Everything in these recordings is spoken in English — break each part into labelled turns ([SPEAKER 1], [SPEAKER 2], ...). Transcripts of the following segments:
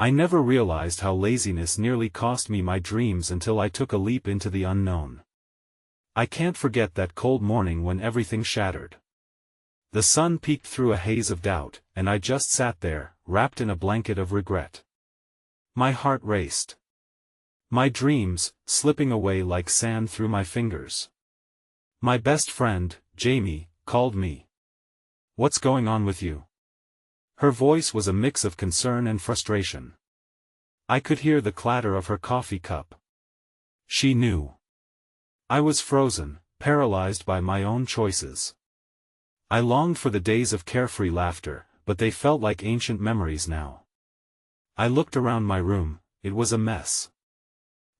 [SPEAKER 1] I never realized how laziness nearly cost me my dreams until I took a leap into the unknown. I can't forget that cold morning when everything shattered. The sun peeked through a haze of doubt, and I just sat there, wrapped in a blanket of regret. My heart raced. My dreams, slipping away like sand through my fingers. My best friend, Jamie, called me. "What's going on with you?" Her voice was a mix of concern and frustration. I could hear the clatter of her coffee cup. She knew. I was frozen, paralyzed by my own choices. I longed for the days of carefree laughter, but they felt like ancient memories now. I looked around my room. It was a mess.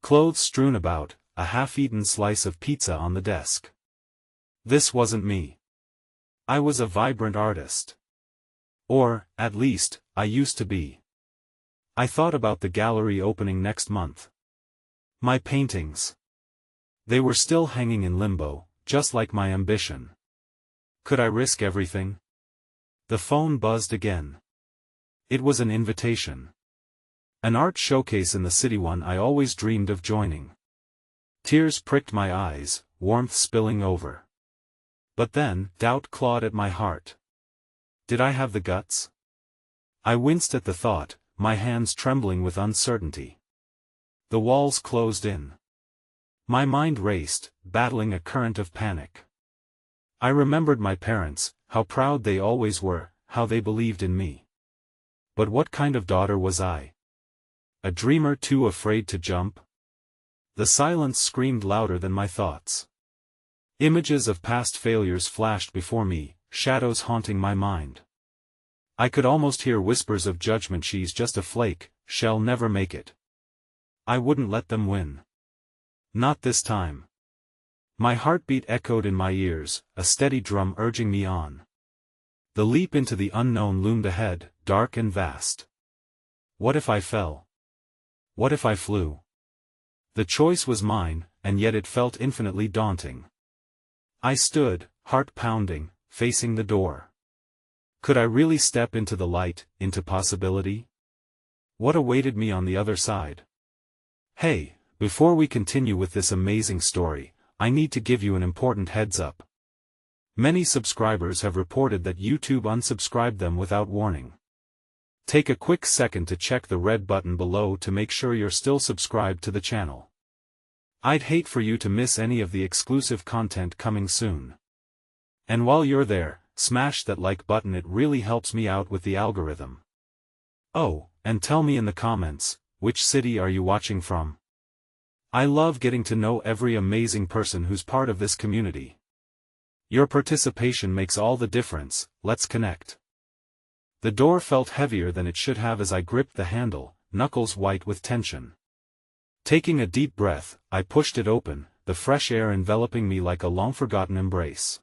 [SPEAKER 1] Clothes strewn about, a half-eaten slice of pizza on the desk. This wasn't me. I was a vibrant artist. Or, at least, I used to be. I thought about the gallery opening next month. My paintings. They were still hanging in limbo, just like my ambition. Could I risk everything? The phone buzzed again. It was an invitation. An art showcase in the city, one I always dreamed of joining. Tears pricked my eyes, warmth spilling over. But then, doubt clawed at my heart. Did I have the guts? I winced at the thought, my hands trembling with uncertainty. The walls closed in. My mind raced, battling a current of panic. I remembered my parents, how proud they always were, how they believed in me. But what kind of daughter was I? A dreamer too afraid to jump? The silence screamed louder than my thoughts. Images of past failures flashed before me, shadows haunting my mind. I could almost hear whispers of judgment. "She's just a flake, she'll never make it." I wouldn't let them win. Not this time. My heartbeat echoed in my ears, a steady drum urging me on. The leap into the unknown loomed ahead, dark and vast. What if I fell? What if I flew? The choice was mine, and yet it felt infinitely daunting. I stood, heart pounding, facing the door. Could I really step into the light, into possibility? What awaited me on the other side? Hey, before we continue with this amazing story, I need to give you an important heads up. Many subscribers have reported that YouTube unsubscribed them without warning. Take a quick second to check the red button below to make sure you're still subscribed to the channel. I'd hate for you to miss any of the exclusive content coming soon. And while you're there, smash that like button, it really helps me out with the algorithm. Oh, and tell me in the comments, which city are you watching from? I love getting to know every amazing person who's part of this community. Your participation makes all the difference. Let's connect. The door felt heavier than it should have as I gripped the handle, knuckles white with tension. Taking a deep breath, I pushed it open, the fresh air enveloping me like a long-forgotten embrace.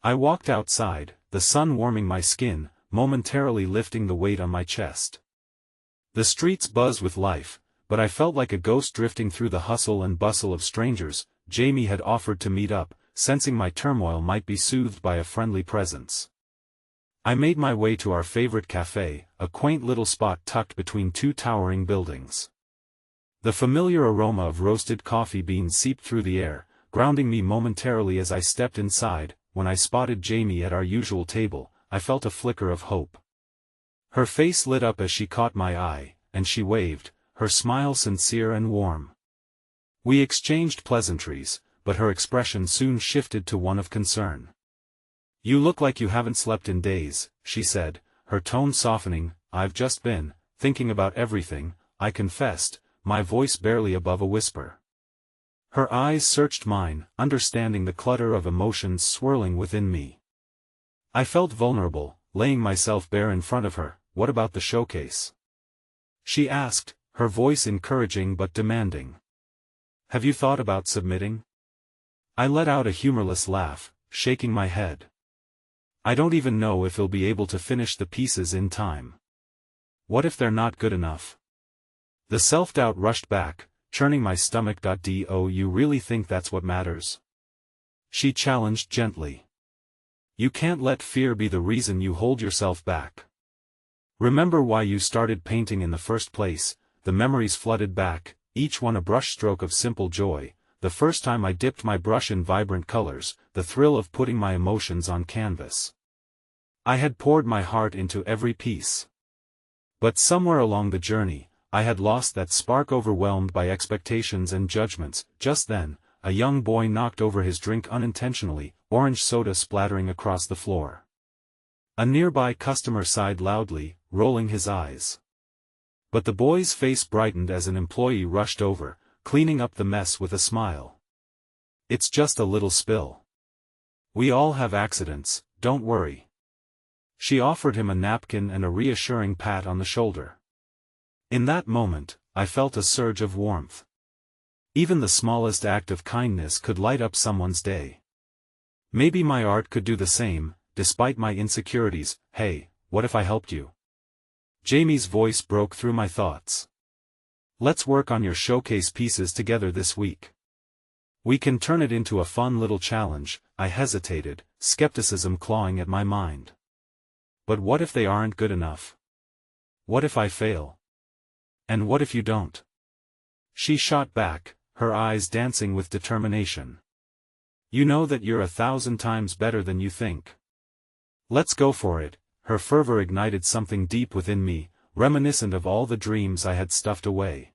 [SPEAKER 1] I walked outside, the sun warming my skin, momentarily lifting the weight on my chest. The streets buzzed with life, but I felt like a ghost drifting through the hustle and bustle of strangers. Jamie had offered to meet up, sensing my turmoil might be soothed by a friendly presence. I made my way to our favorite cafe, a quaint little spot tucked between two towering buildings. The familiar aroma of roasted coffee beans seeped through the air, grounding me momentarily as I stepped inside. When I spotted Jamie at our usual table, I felt a flicker of hope. Her face lit up as she caught my eye, and she waved, her smile sincere and warm. We exchanged pleasantries, but her expression soon shifted to one of concern. "You look like you haven't slept in days," she said, her tone softening. "I've just been thinking about everything," I confessed, my voice barely above a whisper. Her eyes searched mine, understanding the clutter of emotions swirling within me. I felt vulnerable, laying myself bare in front of her. "What about the showcase?" she asked, her voice encouraging but demanding. "Have you thought about submitting?" I let out a humorless laugh, shaking my head. "I don't even know if he'll be able to finish the pieces in time. What if they're not good enough?" The self-doubt rushed back, churning my stomach. "Do you really think that's what matters?" she challenged gently. "You can't let fear be the reason you hold yourself back." Remember why you started painting in the first place? The memories flooded back, each one a brushstroke of simple joy. The first time I dipped my brush in vibrant colors, the thrill of putting my emotions on canvas. I had poured my heart into every piece. But somewhere along the journey, I had lost that spark, overwhelmed by expectations and judgments. Just then, a young boy knocked over his drink unintentionally, orange soda splattering across the floor. A nearby customer sighed loudly, rolling his eyes. But the boy's face brightened as an employee rushed over, cleaning up the mess with a smile. "It's just a little spill. We all have accidents, don't worry." She offered him a napkin and a reassuring pat on the shoulder. In that moment, I felt a surge of warmth. Even the smallest act of kindness could light up someone's day. Maybe my art could do the same, despite my insecurities. "Hey, what if I helped you?" Jamie's voice broke through my thoughts. "Let's work on your showcase pieces together this week. We can turn it into a fun little challenge." I hesitated, skepticism clawing at my mind. "But what if they aren't good enough? What if I fail? And what if you don't?" She shot back, her eyes dancing with determination. "You know that you're 1,000 times better than you think. Let's go for it." Her fervor ignited something deep within me, reminiscent of all the dreams I had stuffed away.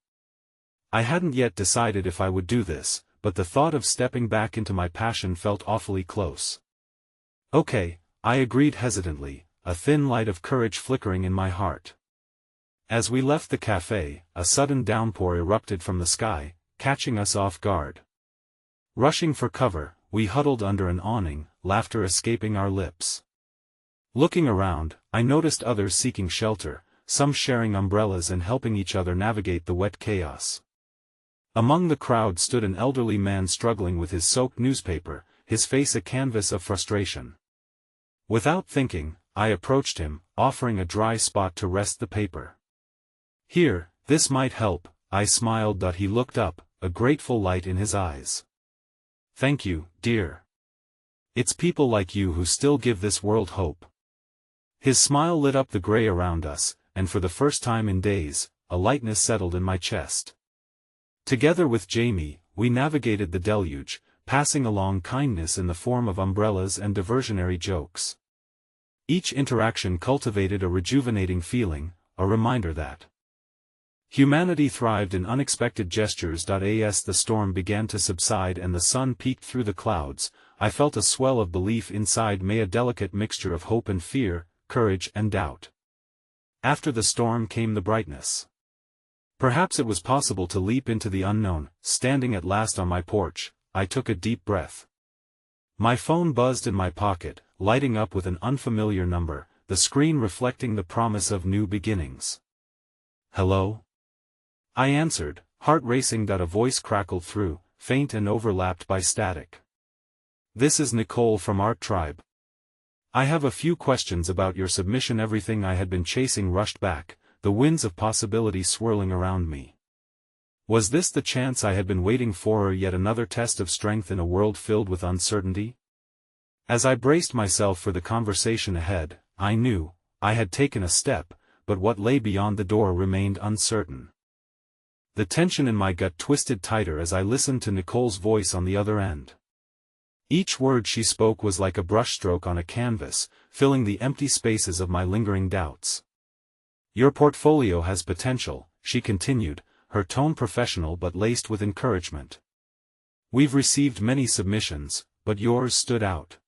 [SPEAKER 1] I hadn't yet decided if I would do this, but the thought of stepping back into my passion felt awfully close. "Okay," I agreed hesitantly, a thin light of courage flickering in my heart. As we left the cafe, a sudden downpour erupted from the sky, catching us off guard. Rushing for cover, we huddled under an awning, laughter escaping our lips. Looking around, I noticed others seeking shelter, some sharing umbrellas and helping each other navigate the wet chaos. Among the crowd stood an elderly man struggling with his soaked newspaper, his face a canvas of frustration. Without thinking, I approached him, offering a dry spot to rest the paper. "Here, this might help," I smiled. He looked up, a grateful light in his eyes. "Thank you, dear. It's people like you who still give this world hope." His smile lit up the gray around us, and for the first time in days, a lightness settled in my chest. Together with Jamie, we navigated the deluge, passing along kindness in the form of umbrellas and diversionary jokes. Each interaction cultivated a rejuvenating feeling, a reminder that humanity thrived in unexpected gestures. As the storm began to subside and the sun peeked through the clouds, I felt a swell of belief inside me, a delicate mixture of hope and fear, courage and doubt. After the storm came the brightness. Perhaps it was possible to leap into the unknown. Standing at last on my porch, I took a deep breath. My phone buzzed in my pocket, lighting up with an unfamiliar number, the screen reflecting the promise of new beginnings. "Hello?" I answered, heart racing. A voice crackled through, faint and overlapped by static. "This is Nicole from Art Tribe. I have a few questions about your submission." Everything I had been chasing rushed back, the winds of possibility swirling around me. Was this the chance I had been waiting for, or yet another test of strength in a world filled with uncertainty? As I braced myself for the conversation ahead, I knew I had taken a step, but what lay beyond the door remained uncertain. The tension in my gut twisted tighter as I listened to Nicole's voice on the other end. Each word she spoke was like a brushstroke on a canvas, filling the empty spaces of my lingering doubts. "Your portfolio has potential," she continued, her tone professional but laced with encouragement. "We've received many submissions, but yours stood out.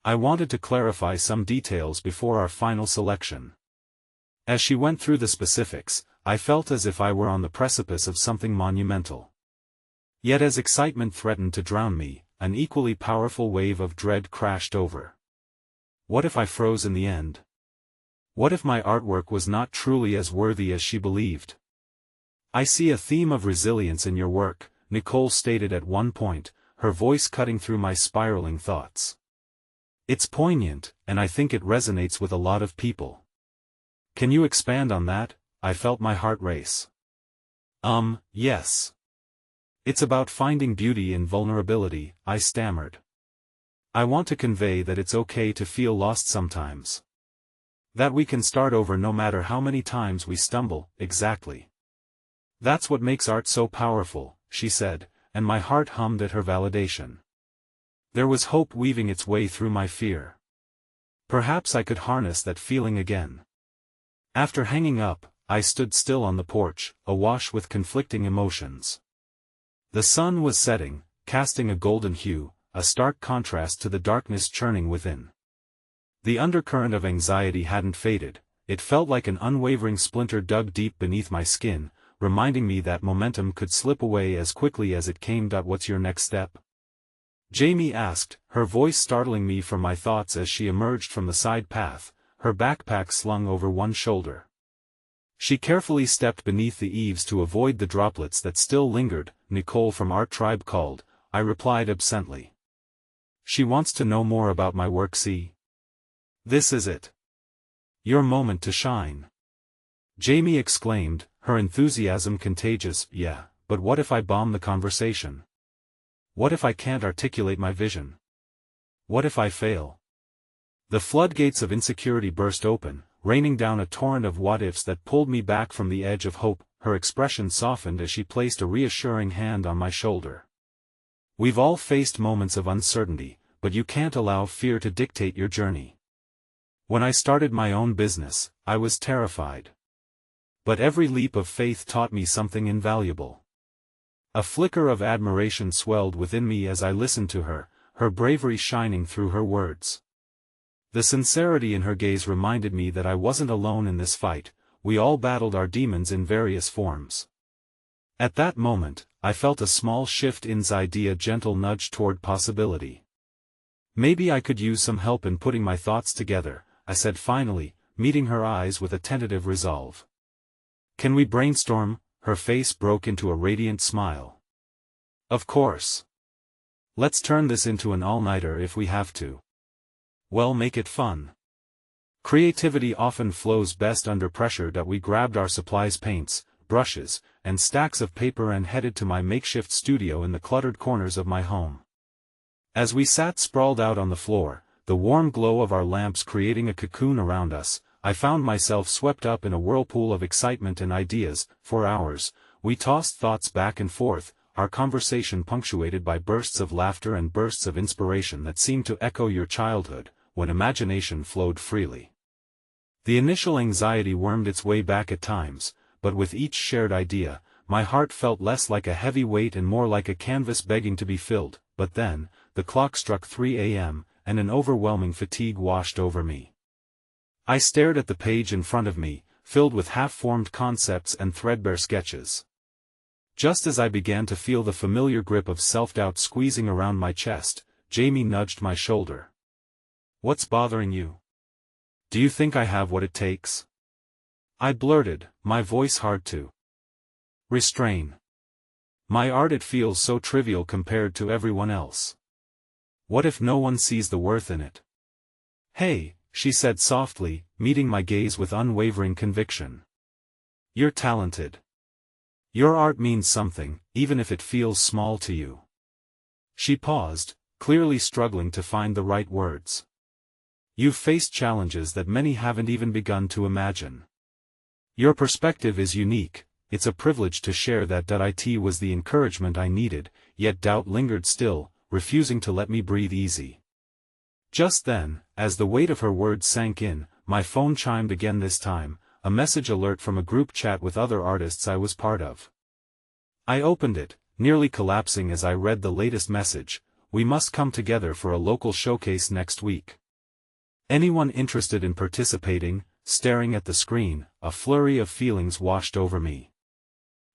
[SPEAKER 1] I wanted to clarify some details before our final selection." As she went through the specifics, I felt as if I were on the precipice of something monumental. Yet as excitement threatened to drown me, an equally powerful wave of dread crashed over. What if I froze in the end? What if my artwork was not truly as worthy as she believed? "I see a theme of resilience in your work," Nicole stated at one point, her voice cutting through my spiraling thoughts. "It's poignant, and I think it resonates with a lot of people. Can you expand on that?" I felt my heart race. Yes. "It's about finding beauty in vulnerability," I stammered. "I want to convey that it's okay to feel lost sometimes. That we can start over no matter how many times we stumble, exactly. That's what makes art so powerful, she said, and my heart hummed at her validation. There was hope weaving its way through my fear. Perhaps I could harness that feeling again. After hanging up, I stood still on the porch, awash with conflicting emotions. The sun was setting, casting a golden hue, a stark contrast to the darkness churning within. The undercurrent of anxiety hadn't faded, it felt like an unwavering splinter dug deep beneath my skin, reminding me that momentum could slip away as quickly as it came. What's your next step? Jamie asked, her voice startling me from my thoughts as she emerged from the side path, her backpack slung over one shoulder. She carefully stepped beneath the eaves to avoid the droplets that still lingered. Nicole from Art Tribe called, I replied absently. She wants to know more about my work. See? This is it. Your moment to shine. Jamie exclaimed, her enthusiasm contagious. Yeah, but what if I bomb the conversation? What if I can't articulate my vision? What if I fail? The floodgates of insecurity burst open, raining down a torrent of what-ifs that pulled me back from the edge of hope. Her expression softened as she placed a reassuring hand on my shoulder. We've all faced moments of uncertainty, but you can't allow fear to dictate your journey. When I started my own business, I was terrified. But every leap of faith taught me something invaluable. A flicker of admiration swelled within me as I listened to her, her bravery shining through her words. The sincerity in her gaze reminded me that I wasn't alone in this fight. We all battled our demons in various forms. At that moment, I felt a small shift inside, a gentle nudge toward possibility. Maybe I could use some help in putting my thoughts together, I said finally, meeting her eyes with a tentative resolve. Can we brainstorm? Her face broke into a radiant smile. Of course. Let's turn this into an all-nighter if we have to. Well, make it fun. Creativity often flows best under pressure. We grabbed our supplies, paints, brushes, and stacks of paper and headed to my makeshift studio in the cluttered corners of my home. As we sat sprawled out on the floor, the warm glow of our lamps creating a cocoon around us, I found myself swept up in a whirlpool of excitement and ideas. For hours, we tossed thoughts back and forth, our conversation punctuated by bursts of laughter and bursts of inspiration that seemed to echo your childhood, when imagination flowed freely. The initial anxiety wormed its way back at times, but with each shared idea, my heart felt less like a heavy weight and more like a canvas begging to be filled. But then, the clock struck 3 a.m., and an overwhelming fatigue washed over me. I stared at the page in front of me, filled with half-formed concepts and threadbare sketches. Just as I began to feel the familiar grip of self-doubt squeezing around my chest, Jamie nudged my shoulder. What's bothering you? Do you think I have what it takes? I blurted, my voice hard to restrain. My art, it feels so trivial compared to everyone else. What if no one sees the worth in it? Hey, she said softly, meeting my gaze with unwavering conviction. You're talented. Your art means something, even if it feels small to you. She paused, clearly struggling to find the right words. You've faced challenges that many haven't even begun to imagine. Your perspective is unique. It's a privilege to share that. It was the encouragement I needed, yet doubt lingered still, refusing to let me breathe easy. Just then, as the weight of her words sank in, my phone chimed again, this time, a message alert from a group chat with other artists I was part of. I opened it, nearly collapsing as I read the latest message. We must come together for a local showcase next week. Anyone interested in participating? Staring at the screen, a flurry of feelings washed over me.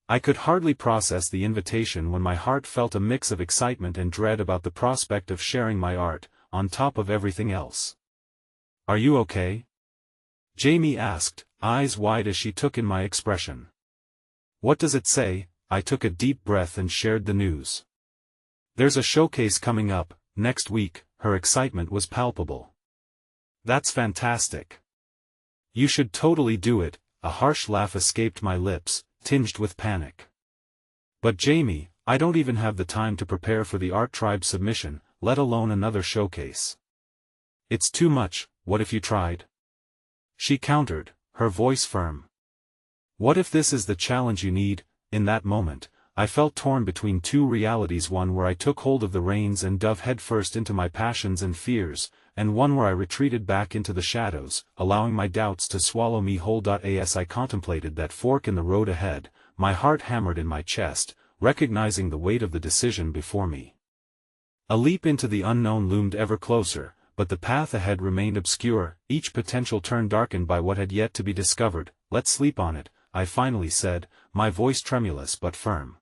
[SPEAKER 1] I could hardly process the invitation when my heart felt a mix of excitement and dread about the prospect of sharing my art, on top of everything else. Are you okay? Jamie asked, eyes wide as she took in my expression. What does it say? I took a deep breath and shared the news. There's a showcase coming up, next week. Her excitement was palpable. That's fantastic. You should totally do it. A harsh laugh escaped my lips, tinged with panic. But Jamie, I don't even have the time to prepare for the Art Tribe submission, let alone another showcase. It's too much. What if you tried? She countered, her voice firm. What if this is the challenge you need? In that moment, I felt torn between two realities, one where I took hold of the reins and dove headfirst into my passions and fears, and one where I retreated back into the shadows, allowing my doubts to swallow me whole. As I contemplated that fork in the road ahead, my heart hammered in my chest, recognizing the weight of the decision before me. A leap into the unknown loomed ever closer, but the path ahead remained obscure, each potential turn darkened by what had yet to be discovered. Let's sleep on it, I finally said, my voice tremulous but firm.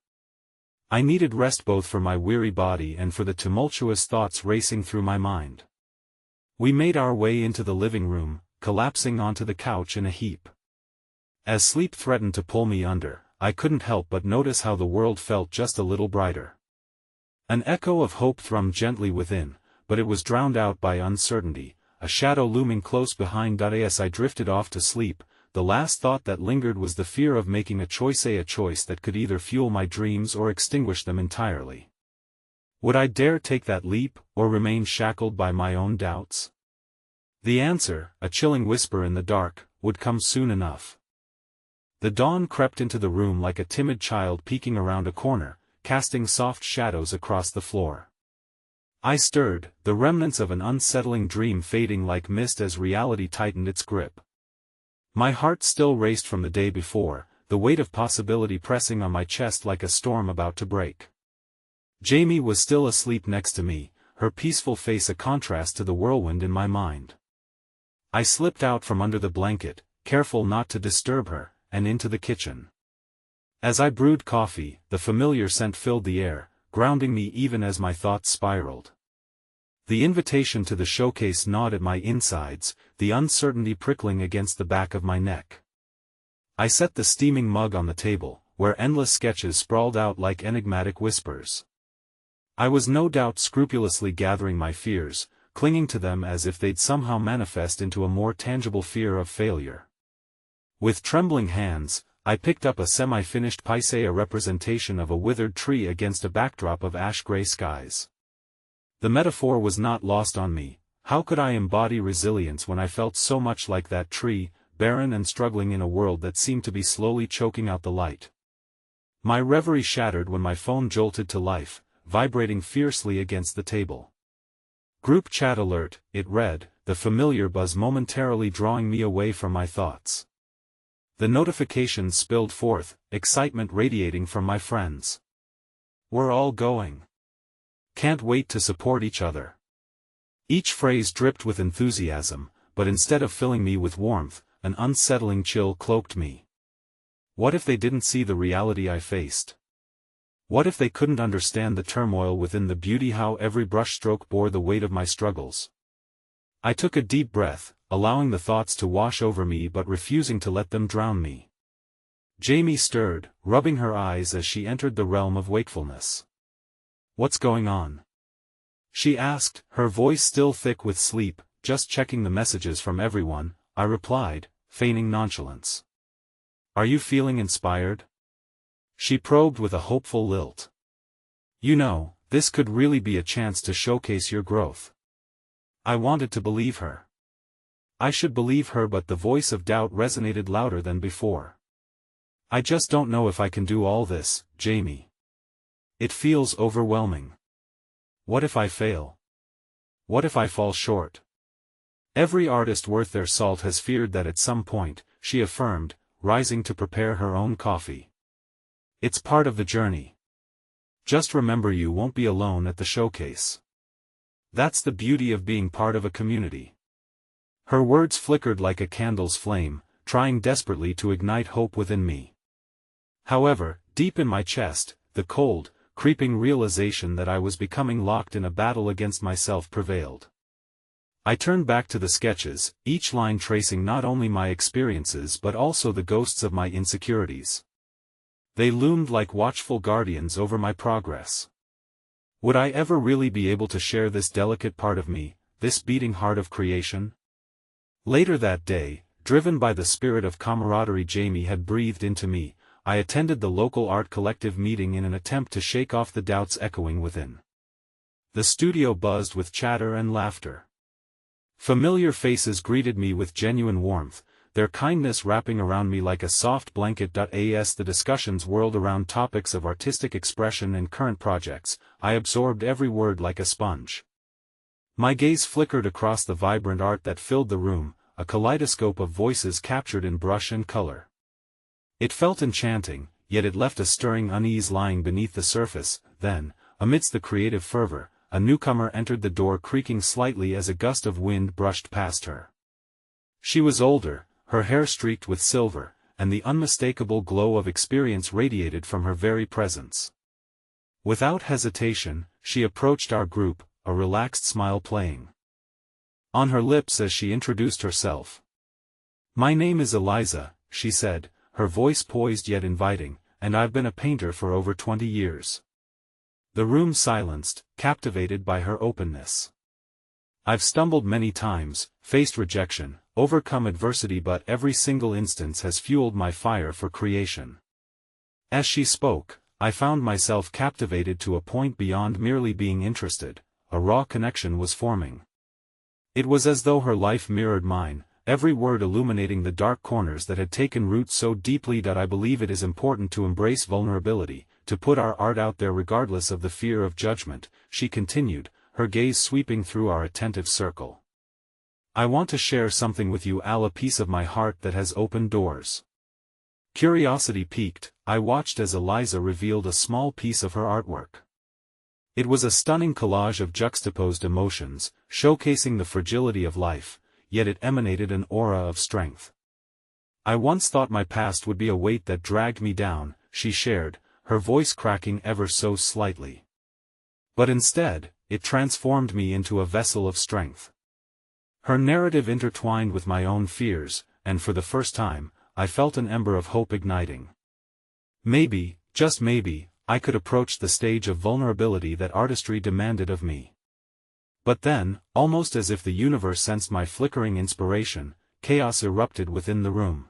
[SPEAKER 1] I needed rest both for my weary body and for the tumultuous thoughts racing through my mind. We made our way into the living room, collapsing onto the couch in a heap. As sleep threatened to pull me under, I couldn't help but notice how the world felt just a little brighter. An echo of hope thrummed gently within, but it was drowned out by uncertainty, a shadow looming close behind. As I drifted off to sleep, the last thought that lingered was the fear of making a choice that could either fuel my dreams or extinguish them entirely. Would I dare take that leap, or remain shackled by my own doubts? The answer, a chilling whisper in the dark, would come soon enough. The dawn crept into the room like a timid child peeking around a corner, casting soft shadows across the floor. I stirred, the remnants of an unsettling dream fading like mist as reality tightened its grip. My heart still raced from the day before, the weight of possibility pressing on my chest like a storm about to break. Jamie was still asleep next to me, her peaceful face a contrast to the whirlwind in my mind. I slipped out from under the blanket, careful not to disturb her, and into the kitchen. As I brewed coffee, the familiar scent filled the air, grounding me even as my thoughts spiraled. The invitation to the showcase gnawed at my insides, the uncertainty prickling against the back of my neck. I set the steaming mug on the table, where endless sketches sprawled out like enigmatic whispers. I was no doubt scrupulously gathering my fears, clinging to them as if they'd somehow manifest into a more tangible fear of failure. With trembling hands, I picked up a semi-finished piece, a representation of a withered tree against a backdrop of ash-gray skies. The metaphor was not lost on me. How could I embody resilience when I felt so much like that tree, barren and struggling in a world that seemed to be slowly choking out the light? My reverie shattered when my phone jolted to life, vibrating fiercely against the table. Group chat alert, it read, the familiar buzz momentarily drawing me away from my thoughts. The notifications spilled forth, excitement radiating from my friends. We're all going. Can't wait to support each other. Each phrase dripped with enthusiasm, but instead of filling me with warmth, an unsettling chill cloaked me. What if they didn't see the reality I faced? What if they couldn't understand the turmoil within, the beauty how every brushstroke bore the weight of my struggles? I took a deep breath, allowing the thoughts to wash over me but refusing to let them drown me. Jamie stirred, rubbing her eyes as she entered the realm of wakefulness. What's going on? She asked, her voice still thick with sleep. Just checking the messages from everyone, I replied, feigning nonchalance. Are you feeling inspired? She probed with a hopeful lilt. You know, this could really be a chance to showcase your growth. I wanted to believe her. I should believe her, but the voice of doubt resonated louder than before. I just don't know if I can do all this, Jamie. It feels overwhelming. What if I fail? What if I fall short? Every artist worth their salt has feared that at some point, she affirmed, rising to prepare her own coffee. It's part of the journey. Just remember, you won't be alone at the showcase. That's the beauty of being part of a community. Her words flickered like a candle's flame, trying desperately to ignite hope within me. However, deep in my chest, the cold, creeping realization that I was becoming locked in a battle against myself prevailed. I turned back to the sketches, each line tracing not only my experiences but also the ghosts of my insecurities. They loomed like watchful guardians over my progress. Would I ever really be able to share this delicate part of me, this beating heart of creation? Later that day, driven by the spirit of camaraderie Jamie had breathed into me, I attended the local art collective meeting in an attempt to shake off the doubts echoing within. The studio buzzed with chatter and laughter. Familiar faces greeted me with genuine warmth, their kindness wrapping around me like a soft blanket. As the discussions whirled around topics of artistic expression and current projects, I absorbed every word like a sponge. My gaze flickered across the vibrant art that filled the room, a kaleidoscope of voices captured in brush and color. It felt enchanting, yet it left a stirring unease lying beneath the surface. Then, amidst the creative fervor, a newcomer entered the door, creaking slightly as a gust of wind brushed past her. She was older, her hair streaked with silver, and the unmistakable glow of experience radiated from her very presence. Without hesitation, she approached our group, a relaxed smile playing on her lips as she introduced herself. "My name is Eliza," she said, her voice poised yet inviting, "and I've been a painter for over 20 years. The room silenced, captivated by her openness. "I've stumbled many times, faced rejection, overcome adversity, but every single instance has fueled my fire for creation." As she spoke, I found myself captivated to a point beyond merely being interested. A raw connection was forming. It was as though her life mirrored mine, every word illuminating the dark corners that had taken root so deeply. I believe it is important to embrace vulnerability, to put our art out there regardless of the fear of judgment, she continued, her gaze sweeping through our attentive circle. "I want to share something with you, a piece of my heart that has opened doors." Curiosity piqued, I watched as Eliza revealed a small piece of her artwork. It was a stunning collage of juxtaposed emotions, showcasing the fragility of life, yet it emanated an aura of strength. "I once thought my past would be a weight that dragged me down," she shared, her voice cracking ever so slightly. "But instead, it transformed me into a vessel of strength." Her narrative intertwined with my own fears, and for the first time, I felt an ember of hope igniting. Maybe, just maybe, I could approach the stage of vulnerability that artistry demanded of me. But then, almost as if the universe sensed my flickering inspiration, chaos erupted within the room.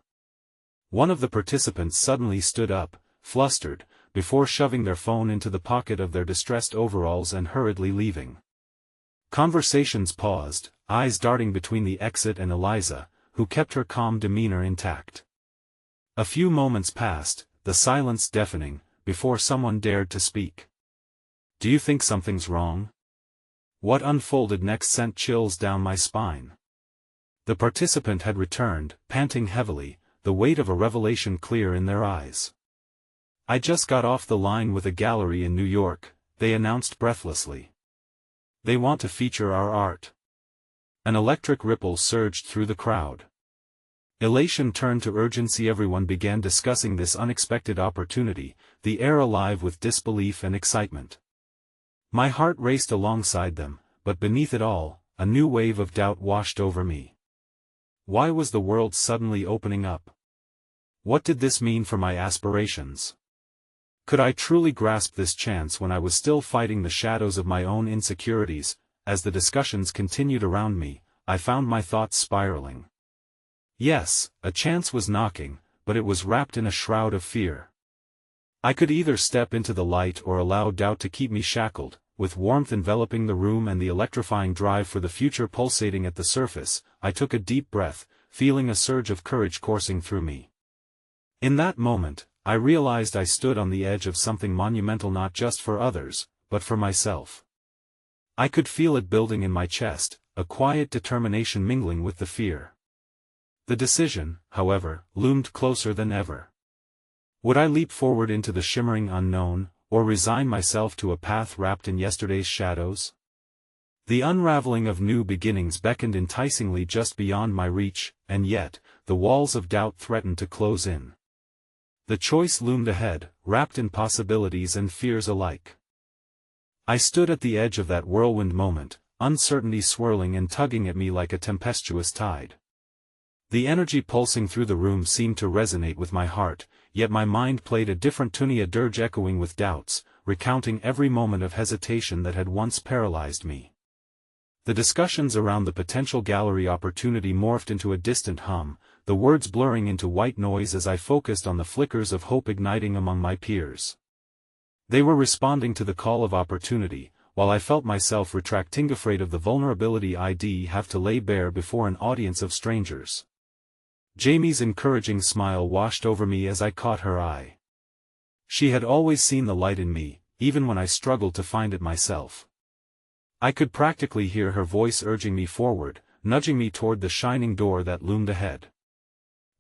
[SPEAKER 1] One of the participants suddenly stood up, flustered, before shoving their phone into the pocket of their distressed overalls and hurriedly leaving. Conversations paused, eyes darting between the exit and Eliza, who kept her calm demeanor intact. A few moments passed, the silence deafening, before someone dared to speak. "Do you think something's wrong?" What unfolded next sent chills down my spine. The participant had returned, panting heavily, the weight of a revelation clear in their eyes. "I just got off the line with a gallery in New York," they announced breathlessly. "They want to feature our art." An electric ripple surged through the crowd. Elation turned to urgency. Everyone began discussing this unexpected opportunity, the air alive with disbelief and excitement. My heart raced alongside them, but beneath it all, a new wave of doubt washed over me. Why was the world suddenly opening up? What did this mean for my aspirations? Could I truly grasp this chance when I was still fighting the shadows of my own insecurities? As the discussions continued around me, I found my thoughts spiraling. Yes, a chance was knocking, but it was wrapped in a shroud of fear. I could either step into the light or allow doubt to keep me shackled. With warmth enveloping the room and the electrifying drive for the future pulsating at the surface, I took a deep breath, feeling a surge of courage coursing through me. In that moment, I realized I stood on the edge of something monumental, not just for others, but for myself. I could feel it building in my chest, a quiet determination mingling with the fear. The decision, however, loomed closer than ever. Would I leap forward into the shimmering unknown, or resign myself to a path wrapped in yesterday's shadows? The unraveling of new beginnings beckoned enticingly just beyond my reach, and yet, the walls of doubt threatened to close in. The choice loomed ahead, wrapped in possibilities and fears alike. I stood at the edge of that whirlwind moment, uncertainty swirling and tugging at me like a tempestuous tide. The energy pulsing through the room seemed to resonate with my heart, yet my mind played a different tune, a dirge echoing with doubts, recounting every moment of hesitation that had once paralyzed me. The discussions around the potential gallery opportunity morphed into a distant hum, the words blurring into white noise as I focused on the flickers of hope igniting among my peers. They were responding to the call of opportunity, while I felt myself retracting, afraid of the vulnerability I'd have to lay bare before an audience of strangers. Jamie's encouraging smile washed over me as I caught her eye. She had always seen the light in me, even when I struggled to find it myself. I could practically hear her voice urging me forward, nudging me toward the shining door that loomed ahead.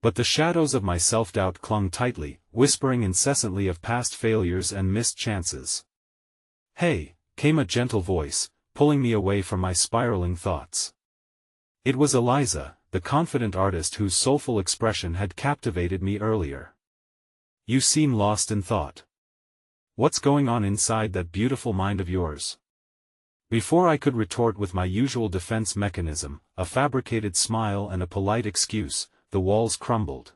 [SPEAKER 1] But the shadows of my self-doubt clung tightly, whispering incessantly of past failures and missed chances. "Hey," came a gentle voice, pulling me away from my spiraling thoughts. It was Eliza, the confident artist whose soulful expression had captivated me earlier. "You seem lost in thought. What's going on inside that beautiful mind of yours?" Before I could retort with my usual defense mechanism, a fabricated smile and a polite excuse, the walls crumbled.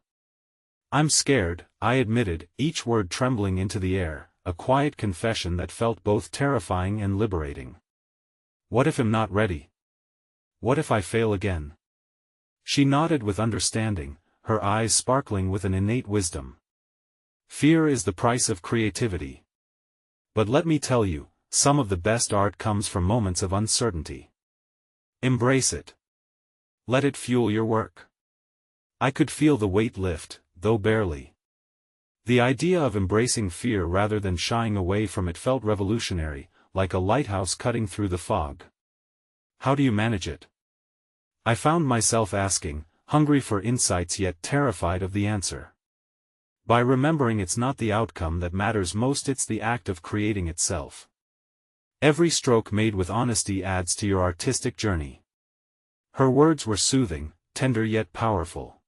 [SPEAKER 1] "I'm scared," I admitted, each word trembling into the air, a quiet confession that felt both terrifying and liberating. "What if I'm not ready? What if I fail again?" She nodded with understanding, her eyes sparkling with an innate wisdom. "Fear is the price of creativity. But let me tell you, some of the best art comes from moments of uncertainty. Embrace it. Let it fuel your work." I could feel the weight lift, though barely. The idea of embracing fear rather than shying away from it felt revolutionary, like a lighthouse cutting through the fog. "How do you manage it?" I found myself asking, hungry for insights yet terrified of the answer. "By remembering it's not the outcome that matters most, it's the act of creating itself. Every stroke made with honesty adds to your artistic journey." Her words were soothing, tender yet powerful.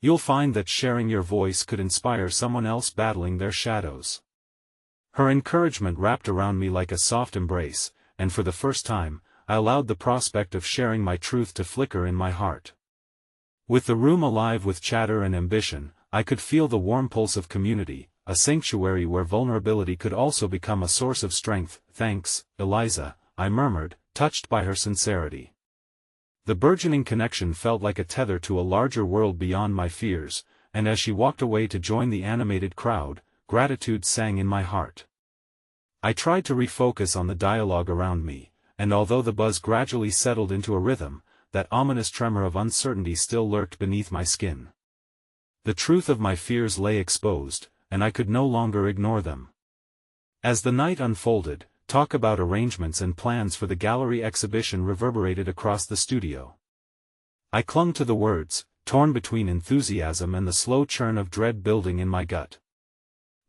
[SPEAKER 1] "You'll find that sharing your voice could inspire someone else battling their shadows." Her encouragement wrapped around me like a soft embrace, and for the first time, I allowed the prospect of sharing my truth to flicker in my heart. With the room alive with chatter and ambition, I could feel the warm pulse of community, a sanctuary where vulnerability could also become a source of strength. "Thanks, Eliza," I murmured, touched by her sincerity. The burgeoning connection felt like a tether to a larger world beyond my fears, and as she walked away to join the animated crowd, gratitude sang in my heart. I tried to refocus on the dialogue around me, and although the buzz gradually settled into a rhythm, that ominous tremor of uncertainty still lurked beneath my skin. The truth of my fears lay exposed, and I could no longer ignore them. As the night unfolded, talk about arrangements and plans for the gallery exhibition reverberated across the studio. I clung to the words, torn between enthusiasm and the slow churn of dread building in my gut.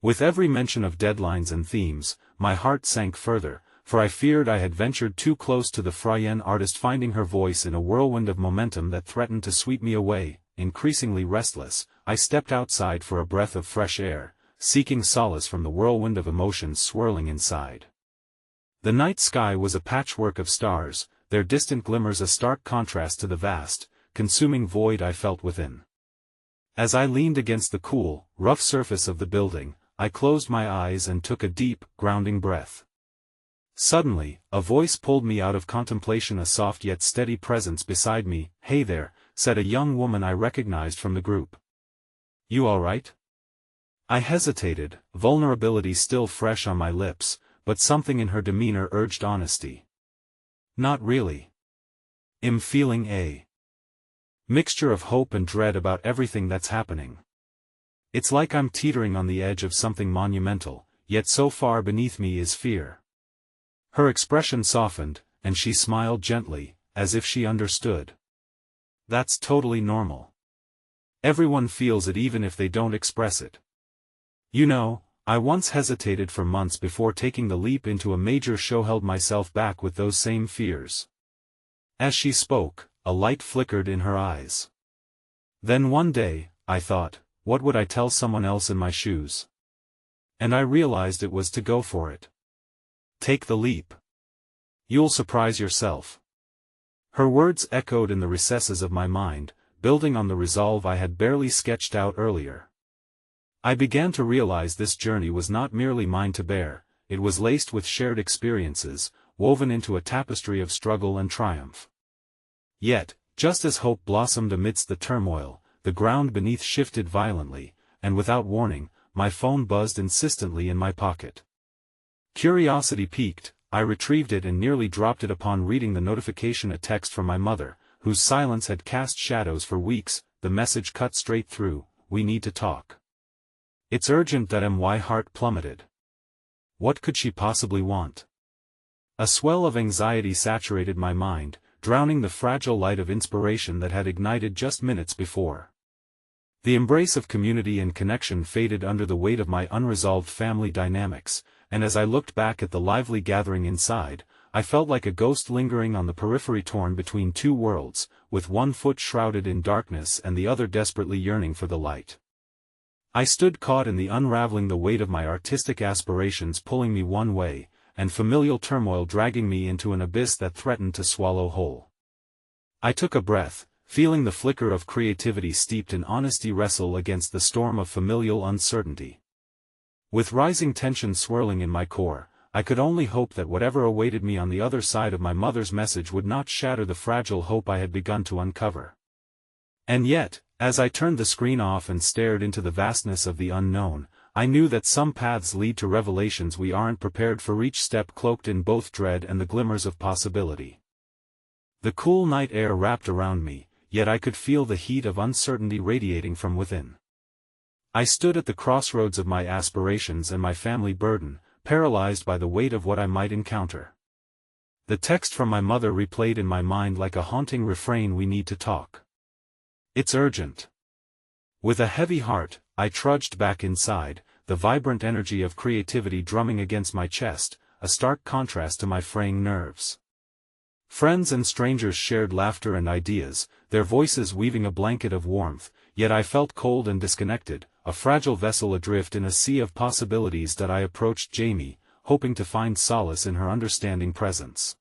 [SPEAKER 1] With every mention of deadlines and themes, my heart sank further, for I feared I had ventured too close to the Freudian artist, finding her voice in a whirlwind of momentum that threatened to sweep me away. Increasingly restless, I stepped outside for a breath of fresh air, seeking solace from the whirlwind of emotions swirling inside. The night sky was a patchwork of stars, their distant glimmers a stark contrast to the vast, consuming void I felt within. As I leaned against the cool, rough surface of the building, I closed my eyes and took a deep, grounding breath. Suddenly, a voice pulled me out of contemplation, a soft yet steady presence beside me. "Hey there," said a young woman I recognized from the group. "You all right?" I hesitated, vulnerability still fresh on my lips, but something in her demeanor urged honesty. "Not really. I'm feeling a mixture of hope and dread about everything that's happening. It's like I'm teetering on the edge of something monumental, yet so far beneath me is fear." Her expression softened, and she smiled gently, as if she understood. "That's totally normal. Everyone feels it even if they don't express it. You know, I once hesitated for months before taking the leap into a major show, held myself back with those same fears." As she spoke, a light flickered in her eyes. Then one day, I thought, what would I tell someone else in my shoes? And I realized it was to go for it. Take the leap. You'll surprise yourself. Her words echoed in the recesses of my mind, building on the resolve I had barely sketched out earlier. I began to realize this journey was not merely mine to bear, it was laced with shared experiences, woven into a tapestry of struggle and triumph. Yet, just as hope blossomed amidst the turmoil, the ground beneath shifted violently, and without warning, my phone buzzed insistently in my pocket. Curiosity piqued, I retrieved it and nearly dropped it upon reading the notification, a text from my mother, whose silence had cast shadows for weeks. the message cut straight through, "We need to talk." "It's urgent." My heart plummeted. What could she possibly want? A swell of anxiety saturated my mind, drowning the fragile light of inspiration that had ignited just minutes before. The embrace of community and connection faded under the weight of my unresolved family dynamics, and as I looked back at the lively gathering inside, I felt like a ghost lingering on the periphery, torn between two worlds, with one foot shrouded in darkness and the other desperately yearning for the light. I stood caught in the unraveling, the weight of my artistic aspirations pulling me one way, and familial turmoil dragging me into an abyss that threatened to swallow whole. I took a breath, feeling the flicker of creativity steeped in honesty wrestle against the storm of familial uncertainty. With rising tension swirling in my core, I could only hope that whatever awaited me on the other side of my mother's message would not shatter the fragile hope I had begun to uncover. And yet, as I turned the screen off and stared into the vastness of the unknown, I knew that some paths lead to revelations we aren't prepared for, each step cloaked in both dread and the glimmers of possibility. The cool night air wrapped around me, yet I could feel the heat of uncertainty radiating from within. I stood at the crossroads of my aspirations and my family burden, paralyzed by the weight of what I might encounter. The text from my mother replayed in my mind like a haunting refrain: "We need to talk. It's urgent." With a heavy heart, I trudged back inside, the vibrant energy of creativity drumming against my chest, a stark contrast to my fraying nerves. Friends and strangers shared laughter and ideas, their voices weaving a blanket of warmth, yet I felt cold and disconnected, a fragile vessel adrift in a sea of possibilities. That I approached Jamie, hoping to find solace in her understanding presence.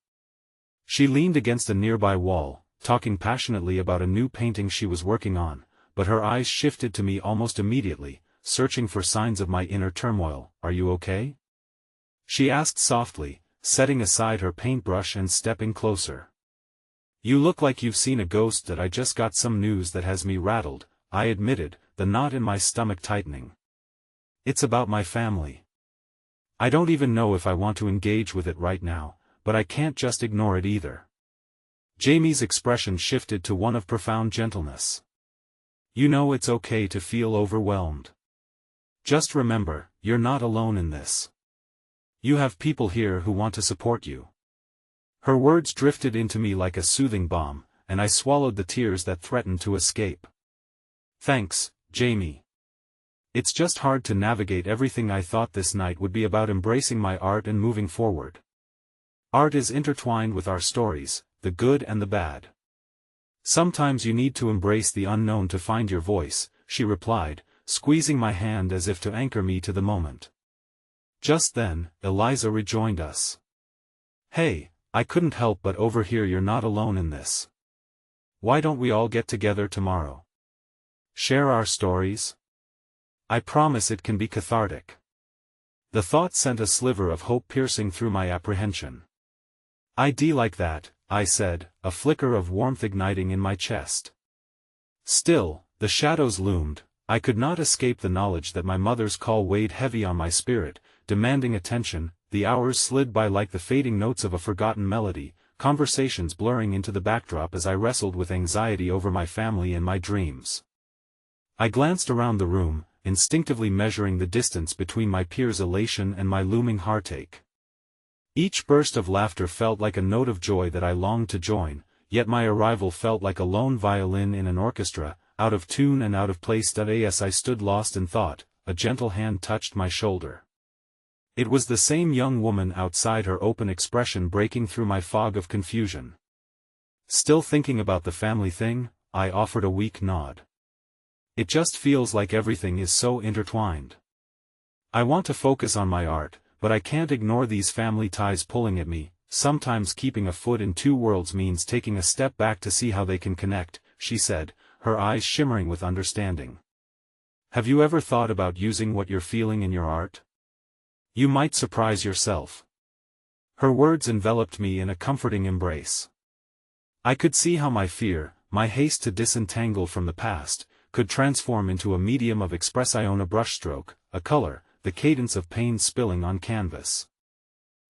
[SPEAKER 1] She leaned against a nearby wall, talking passionately about a new painting she was working on, but her eyes shifted to me almost immediately, searching for signs of my inner turmoil. "Are you okay?" she asked softly, setting aside her paintbrush and stepping closer. "You look like you've seen a ghost." "That I just got some news that has me rattled," I admitted, the knot in my stomach tightening. "It's about my family. I don't even know if I want to engage with it right now, but I can't just ignore it either." Jamie's expression shifted to one of profound gentleness. "You know, it's okay to feel overwhelmed. Just remember, you're not alone in this. You have people here who want to support you." Her words drifted into me like a soothing balm, and I swallowed the tears that threatened to escape. "Thanks, Jamie. It's just hard to navigate everything. I thought this night would be about embracing my art and moving forward. Art is intertwined with our stories, the good and the bad. Sometimes you need to embrace the unknown to find your voice," she replied, squeezing my hand as if to anchor me to the moment. Just then, Eliza rejoined us. "Hey, I couldn't help but overhear you're not alone in this. Why don't we all get together tomorrow? Share our stories? I promise it can be cathartic." The thought sent a sliver of hope piercing through my apprehension. "I'd like that," I said, a flicker of warmth igniting in my chest. Still, the shadows loomed. I could not escape the knowledge that my mother's call weighed heavy on my spirit, demanding attention. The hours slid by like the fading notes of a forgotten melody, conversations blurring into the backdrop as I wrestled with anxiety over my family and my dreams. I glanced around the room, instinctively measuring the distance between my peers' elation and my looming heartache. Each burst of laughter felt like a note of joy that I longed to join, yet my arrival felt like a lone violin in an orchestra, out of tune and out of place. As I stood lost in thought, a gentle hand touched my shoulder. It was the same young woman outside, her open expression breaking through my fog of confusion. "Still thinking about the family thing?" I offered a weak nod. "It just feels like everything is so intertwined. I want to focus on my art, but I can't ignore these family ties pulling at me. Sometimes keeping a foot in two worlds means taking a step back to see how they can connect," she said, her eyes shimmering with understanding. "Have you ever thought about using what you're feeling in your art? You might surprise yourself." Her words enveloped me in a comforting embrace. I could see how my fear, my haste to disentangle from the past, could transform into a medium of expression, a brushstroke, a color, the cadence of pain spilling on canvas.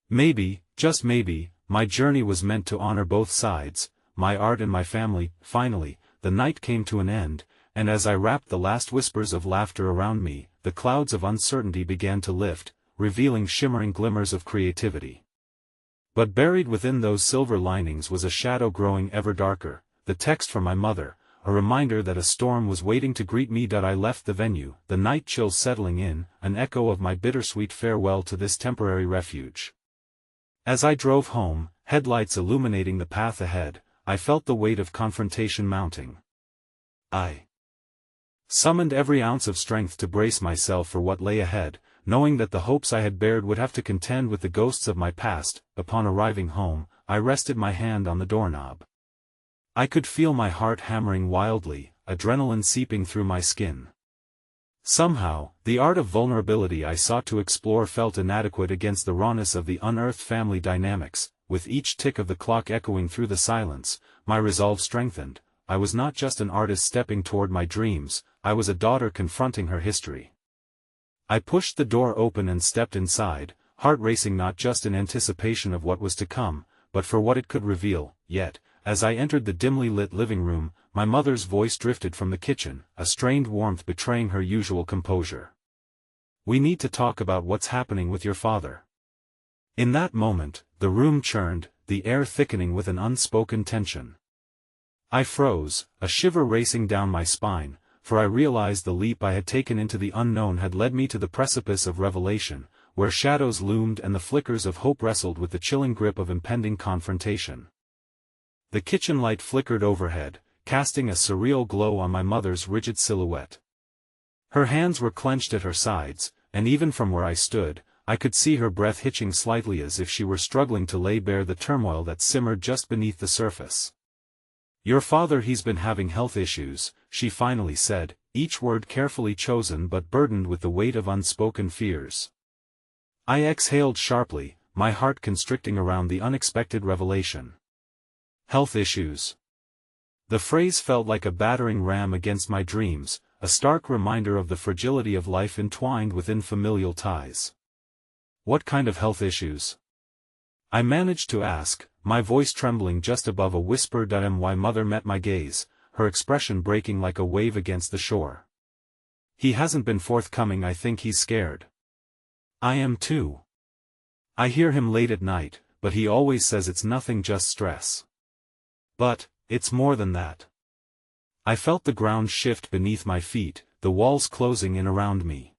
[SPEAKER 1] Maybe, just maybe, my journey was meant to honor both sides, my art and my family. Finally, the night came to an end, and as I wrapped the last whispers of laughter around me, the clouds of uncertainty began to lift, revealing shimmering glimmers of creativity. But buried within those silver linings was a shadow growing ever darker, the text from my mother, a reminder that a storm was waiting to greet me. I left the venue, the night chills settling in, an echo of my bittersweet farewell to this temporary refuge. As I drove home, headlights illuminating the path ahead, I felt the weight of confrontation mounting. I summoned every ounce of strength to brace myself for what lay ahead, knowing that the hopes I had bared would have to contend with the ghosts of my past. Upon arriving home, I rested my hand on the doorknob. I could feel my heart hammering wildly, adrenaline seeping through my skin. Somehow, the art of vulnerability I sought to explore felt inadequate against the rawness of the unearthed family dynamics. With each tick of the clock echoing through the silence, my resolve strengthened. I was not just an artist stepping toward my dreams, I was a daughter confronting her history. I pushed the door open and stepped inside, heart racing not just in anticipation of what was to come, but for what it could reveal. Yet, as I entered the dimly lit living room, my mother's voice drifted from the kitchen, a strained warmth betraying her usual composure. "We need to talk about what's happening with your father." In that moment, the room churned, the air thickening with an unspoken tension. I froze, a shiver racing down my spine, for I realized the leap I had taken into the unknown had led me to the precipice of revelation, where shadows loomed and the flickers of hope wrestled with the chilling grip of impending confrontation. The kitchen light flickered overhead, casting a surreal glow on my mother's rigid silhouette. Her hands were clenched at her sides, and even from where I stood, I could see her breath hitching slightly as if she were struggling to lay bare the turmoil that simmered just beneath the surface. "Your father, he's been having health issues," she finally said, each word carefully chosen but burdened with the weight of unspoken fears. I exhaled sharply, my heart constricting around the unexpected revelation. Health issues. The phrase felt like a battering ram against my dreams, a stark reminder of the fragility of life entwined within familial ties. "What kind of health issues?" I managed to ask, my voice trembling just above a whisper. My mother met my gaze, her expression breaking like a wave against the shore. "He hasn't been forthcoming. I think he's scared." "I am too. I hear him late at night, but he always says it's nothing, just stress." "But, it's more than that." I felt the ground shift beneath my feet, the walls closing in around me.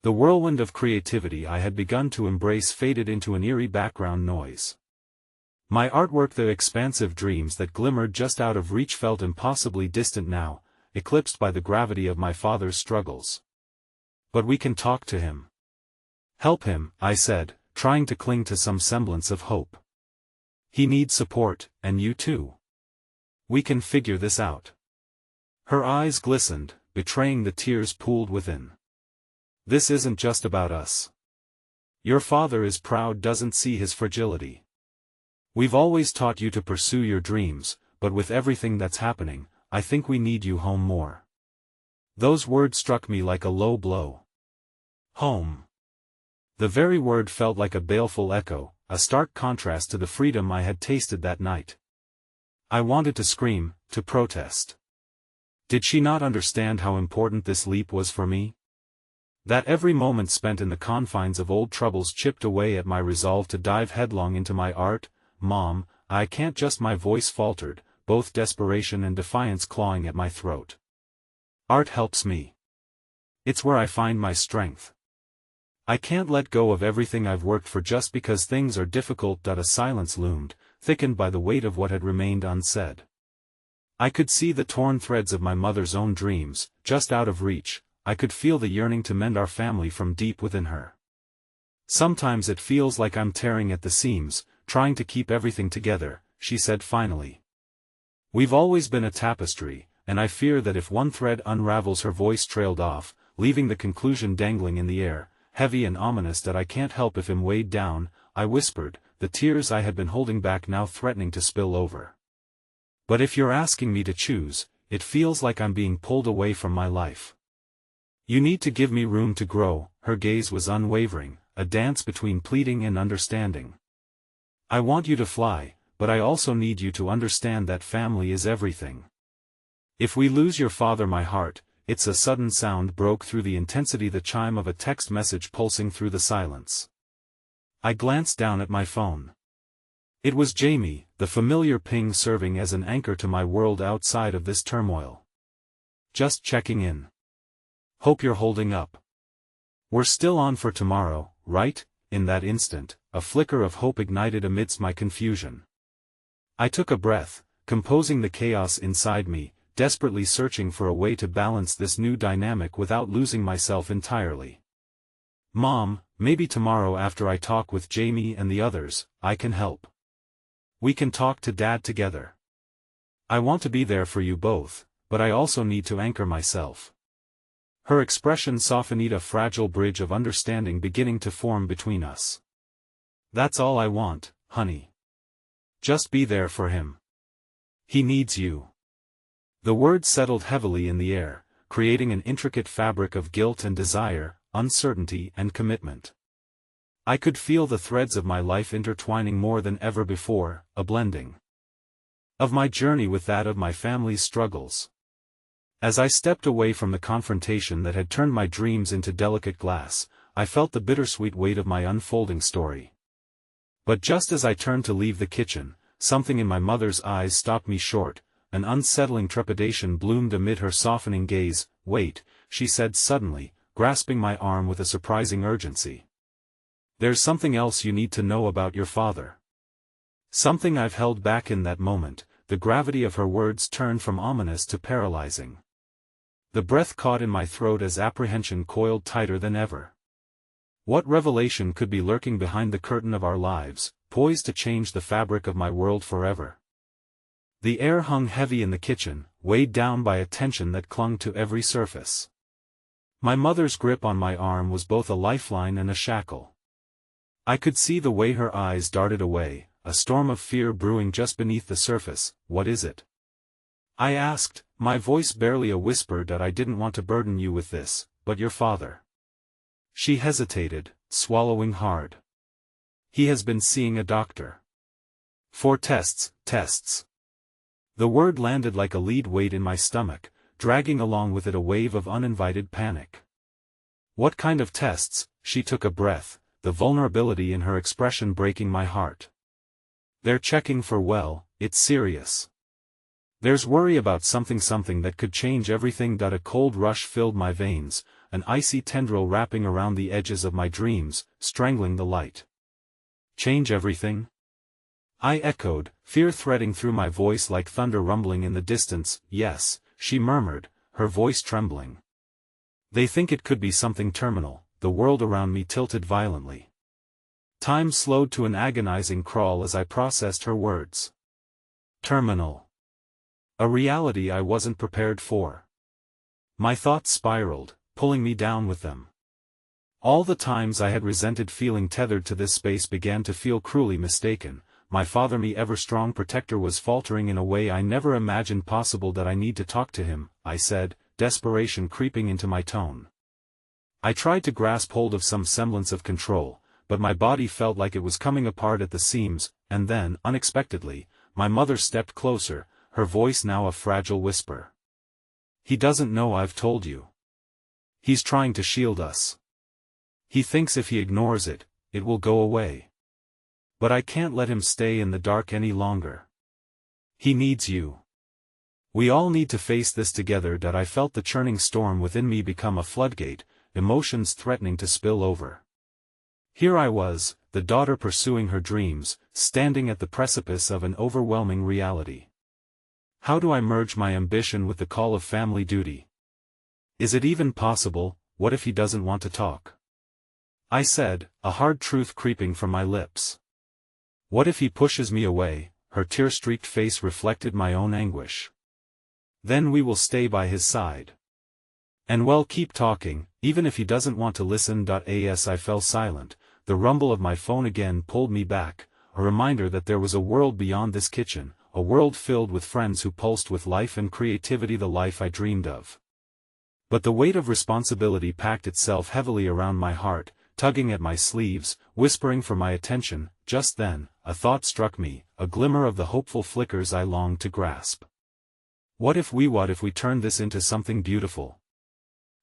[SPEAKER 1] The whirlwind of creativity I had begun to embrace faded into an eerie background noise. My artwork, the expansive dreams that glimmered just out of reach, felt impossibly distant now, eclipsed by the gravity of my father's struggles. "But we can talk to him. Help him," I said, trying to cling to some semblance of hope. "He needs support, and you too. We can figure this out." Her eyes glistened, betraying the tears pooled within. "This isn't just about us. Your father is proud, doesn't see his fragility. We've always taught you to pursue your dreams, but with everything that's happening, I think we need you home more." Those words struck me like a low blow. Home. The very word felt like a baleful echo, a stark contrast to the freedom I had tasted that night. I wanted to scream, to protest. Did she not understand how important this leap was for me? That every moment spent in the confines of old troubles chipped away at my resolve to dive headlong into my art. "Mom, I can't just," my voice faltered, both desperation and defiance clawing at my throat. "Art helps me. It's where I find my strength. I can't let go of everything I've worked for just because things are difficult." A silence loomed, thickened by the weight of what had remained unsaid. I could see the torn threads of my mother's own dreams, just out of reach. I could feel the yearning to mend our family from deep within her. "Sometimes it feels like I'm tearing at the seams, trying to keep everything together," she said finally. "We've always been a tapestry, and I fear that if one thread unravels." Her voice trailed off, leaving the conclusion dangling in the air, heavy and ominous. "That I can't help if I'm weighed down," I whispered, the tears I had been holding back now threatening to spill over. "But if you're asking me to choose, it feels like I'm being pulled away from my life. You need to give me room to grow." Her gaze was unwavering, a dance between pleading and understanding. "I want you to fly, but I also need you to understand that family is everything. If we lose your father, my heart, it's a sudden sound broke through the intensity, the chime of a text message pulsing through the silence. I glanced down at my phone. It was Jamie, the familiar ping serving as an anchor to my world outside of this turmoil. Just checking in. Hope you're holding up. We're still on for tomorrow, right? In that instant, a flicker of hope ignited amidst my confusion. I took a breath, composing the chaos inside me, desperately searching for a way to balance this new dynamic without losing myself entirely. Mom, maybe tomorrow after I talk with Jamie and the others, I can help. We can talk to Dad together. I want to be there for you both, but I also need to anchor myself. Her expression softened, a fragile bridge of understanding beginning to form between us. That's all I want, honey. Just be there for him. He needs you. The words settled heavily in the air, creating an intricate fabric of guilt and desire, uncertainty and commitment. I could feel the threads of my life intertwining more than ever before, a blending of my journey with that of my family's struggles. As I stepped away from the confrontation that had turned my dreams into delicate glass, I felt the bittersweet weight of my unfolding story. But just as I turned to leave the kitchen, something in my mother's eyes stopped me short. An unsettling trepidation bloomed amid her softening gaze. Wait, she said suddenly, grasping my arm with a surprising urgency. There's something else you need to know about your father. Something I've held back. In that moment, the gravity of her words turned from ominous to paralyzing. The breath caught in my throat as apprehension coiled tighter than ever. What revelation could be lurking behind the curtain of our lives, poised to change the fabric of my world forever? The air hung heavy in the kitchen, weighed down by a tension that clung to every surface. My mother's grip on my arm was both a lifeline and a shackle. I could see the way her eyes darted away, a storm of fear brewing just beneath the surface. What is it? I asked, my voice barely a whisper. That I didn't want to burden you with this, but your father. She hesitated, swallowing hard. He has been seeing a doctor. For tests. The word landed like a lead weight in my stomach, dragging along with it a wave of uninvited panic. What kind of tests? She took a breath, the vulnerability in her expression breaking my heart. They're checking for, well, it's serious. There's worry about something that could change everything. A cold rush filled my veins, an icy tendril wrapping around the edges of my dreams, strangling the light. Change everything? I echoed, fear threading through my voice like thunder rumbling in the distance. Yes, she murmured, her voice trembling. They think it could be something terminal. The world around me tilted violently. Time slowed to an agonizing crawl as I processed her words. Terminal. A reality I wasn't prepared for. My thoughts spiraled, pulling me down with them. All the times I had resented feeling tethered to this space began to feel cruelly mistaken. My father, me ever-strong protector, was faltering in a way I never imagined possible. That I need to talk to him, I said, desperation creeping into my tone. I tried to grasp hold of some semblance of control, but my body felt like it was coming apart at the seams, and then, unexpectedly, my mother stepped closer, her voice now a fragile whisper. He doesn't know I've told you. He's trying to shield us. He thinks if he ignores it, it will go away. But I can't let him stay in the dark any longer. He needs you. We all need to face this together. I felt the churning storm within me become a floodgate, emotions threatening to spill over. Here I was, the daughter pursuing her dreams, standing at the precipice of an overwhelming reality. How do I merge my ambition with the call of family duty? Is it even possible? What if he doesn't want to talk? I said, a hard truth creeping from my lips. What if he pushes me away? Her tear-streaked face reflected my own anguish. Then we will stay by his side. And well, keep talking, even if he doesn't want to listen. As I fell silent, the rumble of my phone again pulled me back, a reminder that there was a world beyond this kitchen, a world filled with friends who pulsed with life and creativity, the life I dreamed of. But the weight of responsibility packed itself heavily around my heart, tugging at my sleeves, whispering for my attention. Just then, a thought struck me, a glimmer of the hopeful flickers I longed to grasp. What if we turn this into something beautiful?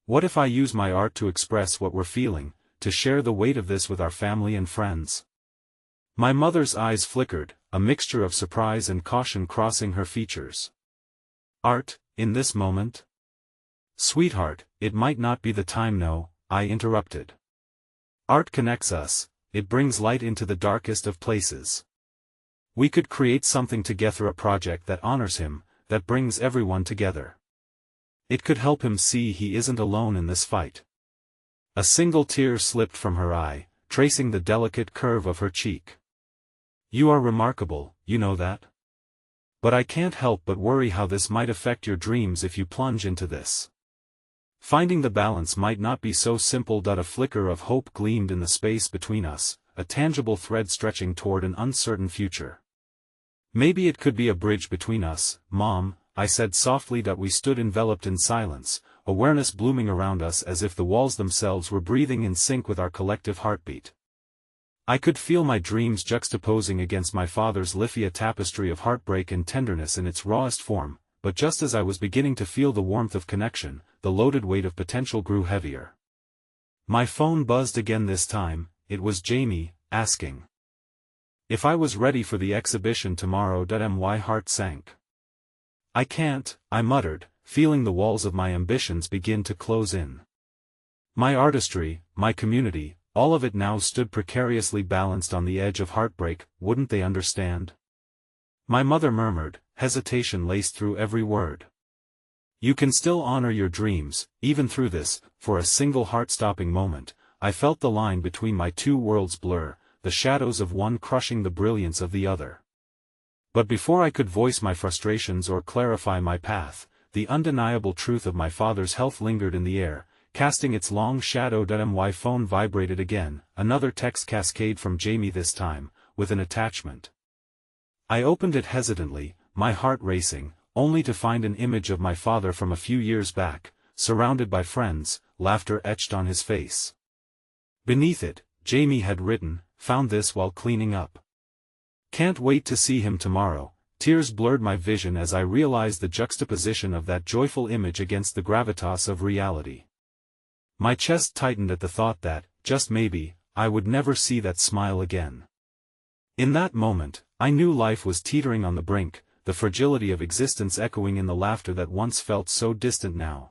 [SPEAKER 1] What if I use my art to express what we're feeling, to share the weight of this with our family and friends? My mother's eyes flickered, a mixture of surprise and caution crossing her features. Art, in this moment? Sweetheart, it might not be the time. No, I interrupted. Art connects us, it brings light into the darkest of places. We could create something together, a project that honors him, that brings everyone together. It could help him see he isn't alone in this fight. A single tear slipped from her eye, tracing the delicate curve of her cheek. You are remarkable, you know that? But I can't help but worry how this might affect your dreams if you plunge into this. Finding the balance might not be so simple. A flicker of hope gleamed in the space between us, a tangible thread stretching toward an uncertain future. Maybe it could be a bridge between us, Mom, I said softly. We stood enveloped in silence, awareness blooming around us as if the walls themselves were breathing in sync with our collective heartbeat. I could feel my dreams juxtaposing against my father's lithe, a tapestry of heartbreak and tenderness in its rawest form, but just as I was beginning to feel the warmth of connection, the loaded weight of potential grew heavier. My phone buzzed again. This time, it was Jamie, asking if I was ready for the exhibition tomorrow. My heart sank. I can't, I muttered, feeling the walls of my ambitions begin to close in. My artistry, my community, all of it now stood precariously balanced on the edge of heartbreak. Wouldn't they understand? My mother murmured, hesitation laced through every word. You can still honor your dreams, even through this. For a single heart-stopping moment, I felt the line between my two worlds blur, the shadows of one crushing the brilliance of the other. But before I could voice my frustrations or clarify my path, the undeniable truth of my father's health lingered in the air, casting its long shadow. My phone vibrated again, another text cascade from Jamie, this time, with an attachment. I opened it hesitantly, my heart racing, only to find an image of my father from a few years back, surrounded by friends, laughter etched on his face. Beneath it, Jamie had written, "Found this while cleaning up. Can't wait to see him tomorrow." Tears blurred my vision as I realized the juxtaposition of that joyful image against the gravitas of reality. My chest tightened at the thought that, just maybe, I would never see that smile again. In that moment, I knew life was teetering on the brink, the fragility of existence echoing in the laughter that once felt so distant now.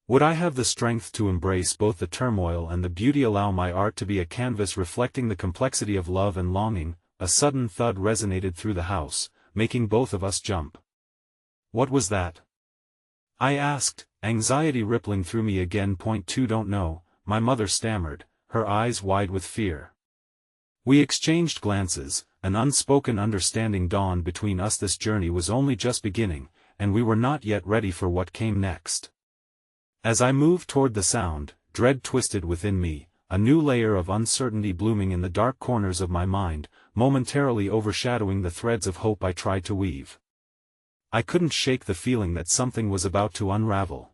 [SPEAKER 1] Would I have the strength to embrace both the turmoil and the beauty, allow my art to be a canvas reflecting the complexity of love and longing? A sudden thud resonated through the house, making both of us jump. What was that? I asked, anxiety rippling through me again. Point two, don't know, my mother stammered, her eyes wide with fear. We exchanged glances, an unspoken understanding dawned between us. This journey was only just beginning, and we were not yet ready for what came next. As I moved toward the sound, dread twisted within me, a new layer of uncertainty blooming in the dark corners of my mind, momentarily overshadowing the threads of hope I tried to weave. I couldn't shake the feeling that something was about to unravel.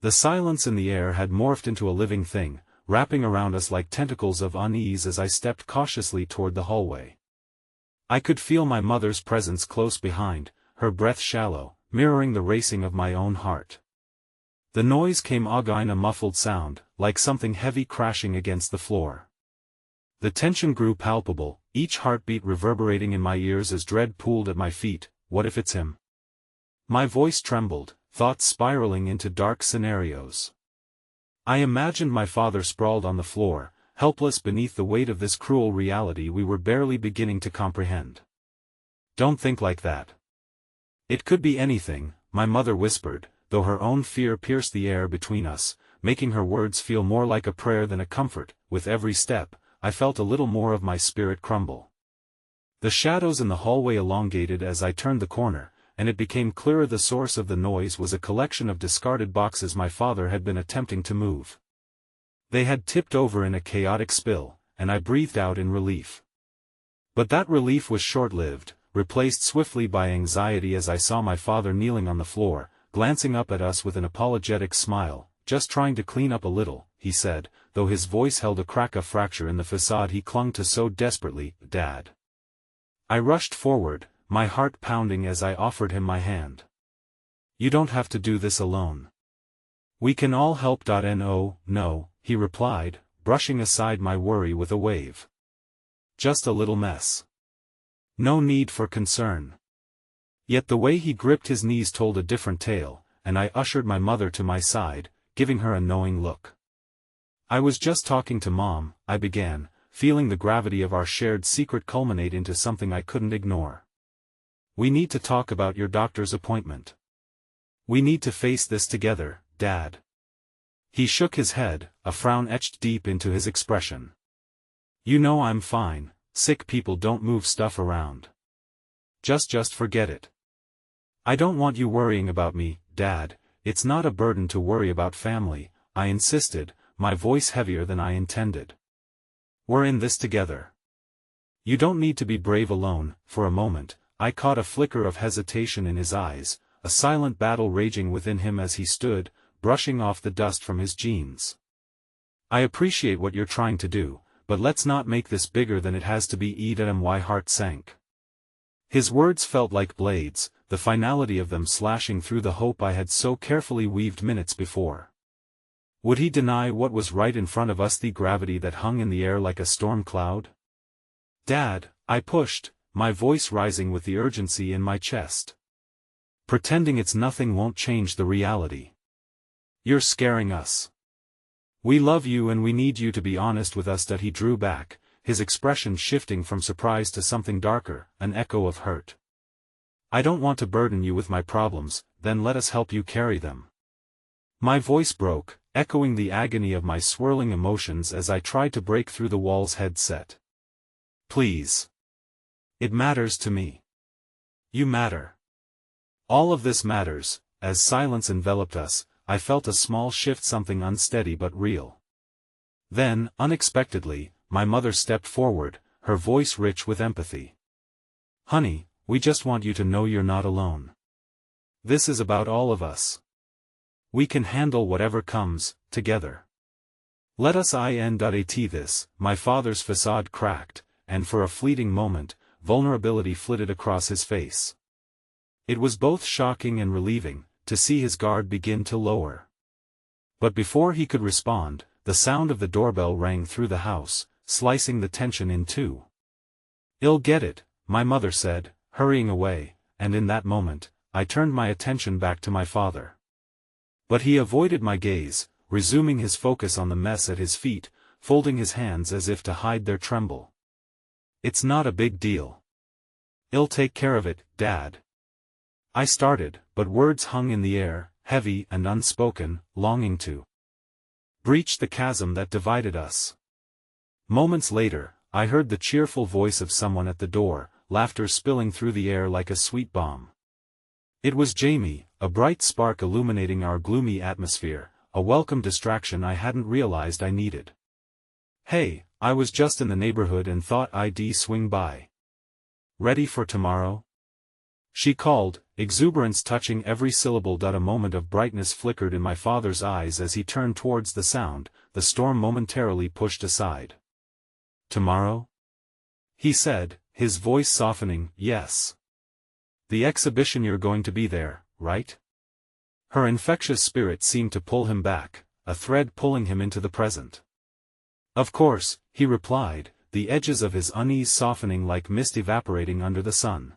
[SPEAKER 1] The silence in the air had morphed into a living thing, wrapping around us like tentacles of unease as I stepped cautiously toward the hallway. I could feel my mother's presence close behind, her breath shallow, mirroring the racing of my own heart. The noise came again, a muffled sound, like something heavy crashing against the floor. The tension grew palpable, each heartbeat reverberating in my ears as dread pooled at my feet. What if it's him? My voice trembled, thoughts spiraling into dark scenarios. I imagined my father sprawled on the floor, helpless beneath the weight of this cruel reality we were barely beginning to comprehend. Don't think like that. It could be anything, my mother whispered, though her own fear pierced the air between us, making her words feel more like a prayer than a comfort. With every step, I felt a little more of my spirit crumble. The shadows in the hallway elongated as I turned the corner, and it became clearer the source of the noise was a collection of discarded boxes my father had been attempting to move. They had tipped over in a chaotic spill, and I breathed out in relief. But that relief was short-lived, replaced swiftly by anxiety as I saw my father kneeling on the floor, glancing up at us with an apologetic smile. "Just trying to clean up a little," he said, though his voice held a crack, a fracture in the facade he clung to so desperately. "Dad." I rushed forward, my heart pounding as I offered him my hand. You don't have to do this alone. We can all help. No, he replied, brushing aside my worry with a wave. Just a little mess. No need for concern. Yet the way he gripped his knees told a different tale, and I ushered my mother to my side, giving her a knowing look. I was just talking to Mom, I began, feeling the gravity of our shared secret culminate into something I couldn't ignore. We need to talk about your doctor's appointment. We need to face this together, Dad. He shook his head, a frown etched deep into his expression. You know I'm fine, sick people don't move stuff around. Just forget it. I don't want you worrying about me, Dad, it's not a burden to worry about family, I insisted, my voice heavier than I intended. We're in this together. You don't need to be brave alone. For a moment, I caught a flicker of hesitation in his eyes, a silent battle raging within him as he stood, brushing off the dust from his jeans. I appreciate what you're trying to do, but let's not make this bigger than it has to be. My heart sank. His words felt like blades, the finality of them slashing through the hope I had so carefully weaved minutes before. Would he deny what was right in front of us, the gravity that hung in the air like a storm cloud? Dad, I pushed, my voice rising with the urgency in my chest. Pretending it's nothing won't change the reality. You're scaring us. We love you and we need you to be honest with us. He drew back, his expression shifting from surprise to something darker, an echo of hurt. I don't want to burden you with my problems, then let us help you carry them. My voice broke, echoing the agony of my swirling emotions as I tried to break through the walls headset. Please. It matters to me. You matter. All of this matters. As silence enveloped us, I felt a small shift, something unsteady but real. Then, unexpectedly, my mother stepped forward, her voice rich with empathy. Honey, we just want you to know you're not alone. This is about all of us. We can handle whatever comes, together. Let us at this. My father's facade cracked, and for a fleeting moment, vulnerability flitted across his face. It was both shocking and relieving, to see his guard begin to lower. But before he could respond, the sound of the doorbell rang through the house, slicing the tension in two. I'll get it, my mother said, hurrying away, and in that moment, I turned my attention back to my father. But he avoided my gaze, resuming his focus on the mess at his feet, folding his hands as if to hide their tremble. It's not a big deal. I'll take care of it, Dad. I started, but words hung in the air, heavy and unspoken, longing to breach the chasm that divided us. Moments later, I heard the cheerful voice of someone at the door, laughter spilling through the air like a sweet bomb. It was Jamie, a bright spark illuminating our gloomy atmosphere, a welcome distraction I hadn't realized I needed. Hey, I was just in the neighborhood and thought I'd swing by. Ready for tomorrow? She called, exuberance touching every syllable. A moment of brightness flickered in my father's eyes as he turned towards the sound, the storm momentarily pushed aside. Tomorrow? He said, his voice softening. Yes. The exhibition, you're going to be there, right? Her infectious spirit seemed to pull him back, a thread pulling him into the present. Of course, he replied, the edges of his unease softening like mist evaporating under the sun.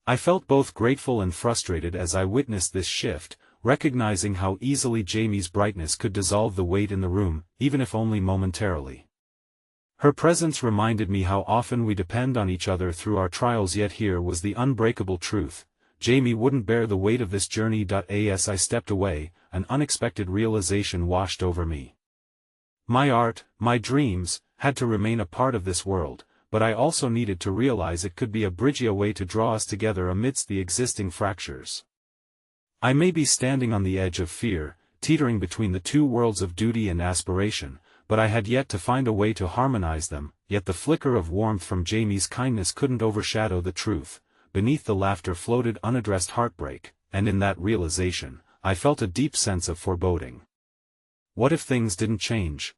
[SPEAKER 1] I felt both grateful and frustrated as I witnessed this shift, recognizing how easily Jamie's brightness could dissolve the weight in the room, even if only momentarily. Her presence reminded me how often we depend on each other through our trials, yet here was the unbreakable truth. Jamie wouldn't bear the weight of this journey. As I stepped away, an unexpected realization washed over me. My art, my dreams, had to remain a part of this world, but I also needed to realize it could be a bridge, a way to draw us together amidst the existing fractures. I may be standing on the edge of fear, teetering between the two worlds of duty and aspiration, but I had yet to find a way to harmonize them. Yet the flicker of warmth from Jamie's kindness couldn't overshadow the truth. Beneath the laughter floated unaddressed heartbreak, and in that realization, I felt a deep sense of foreboding. What if things didn't change?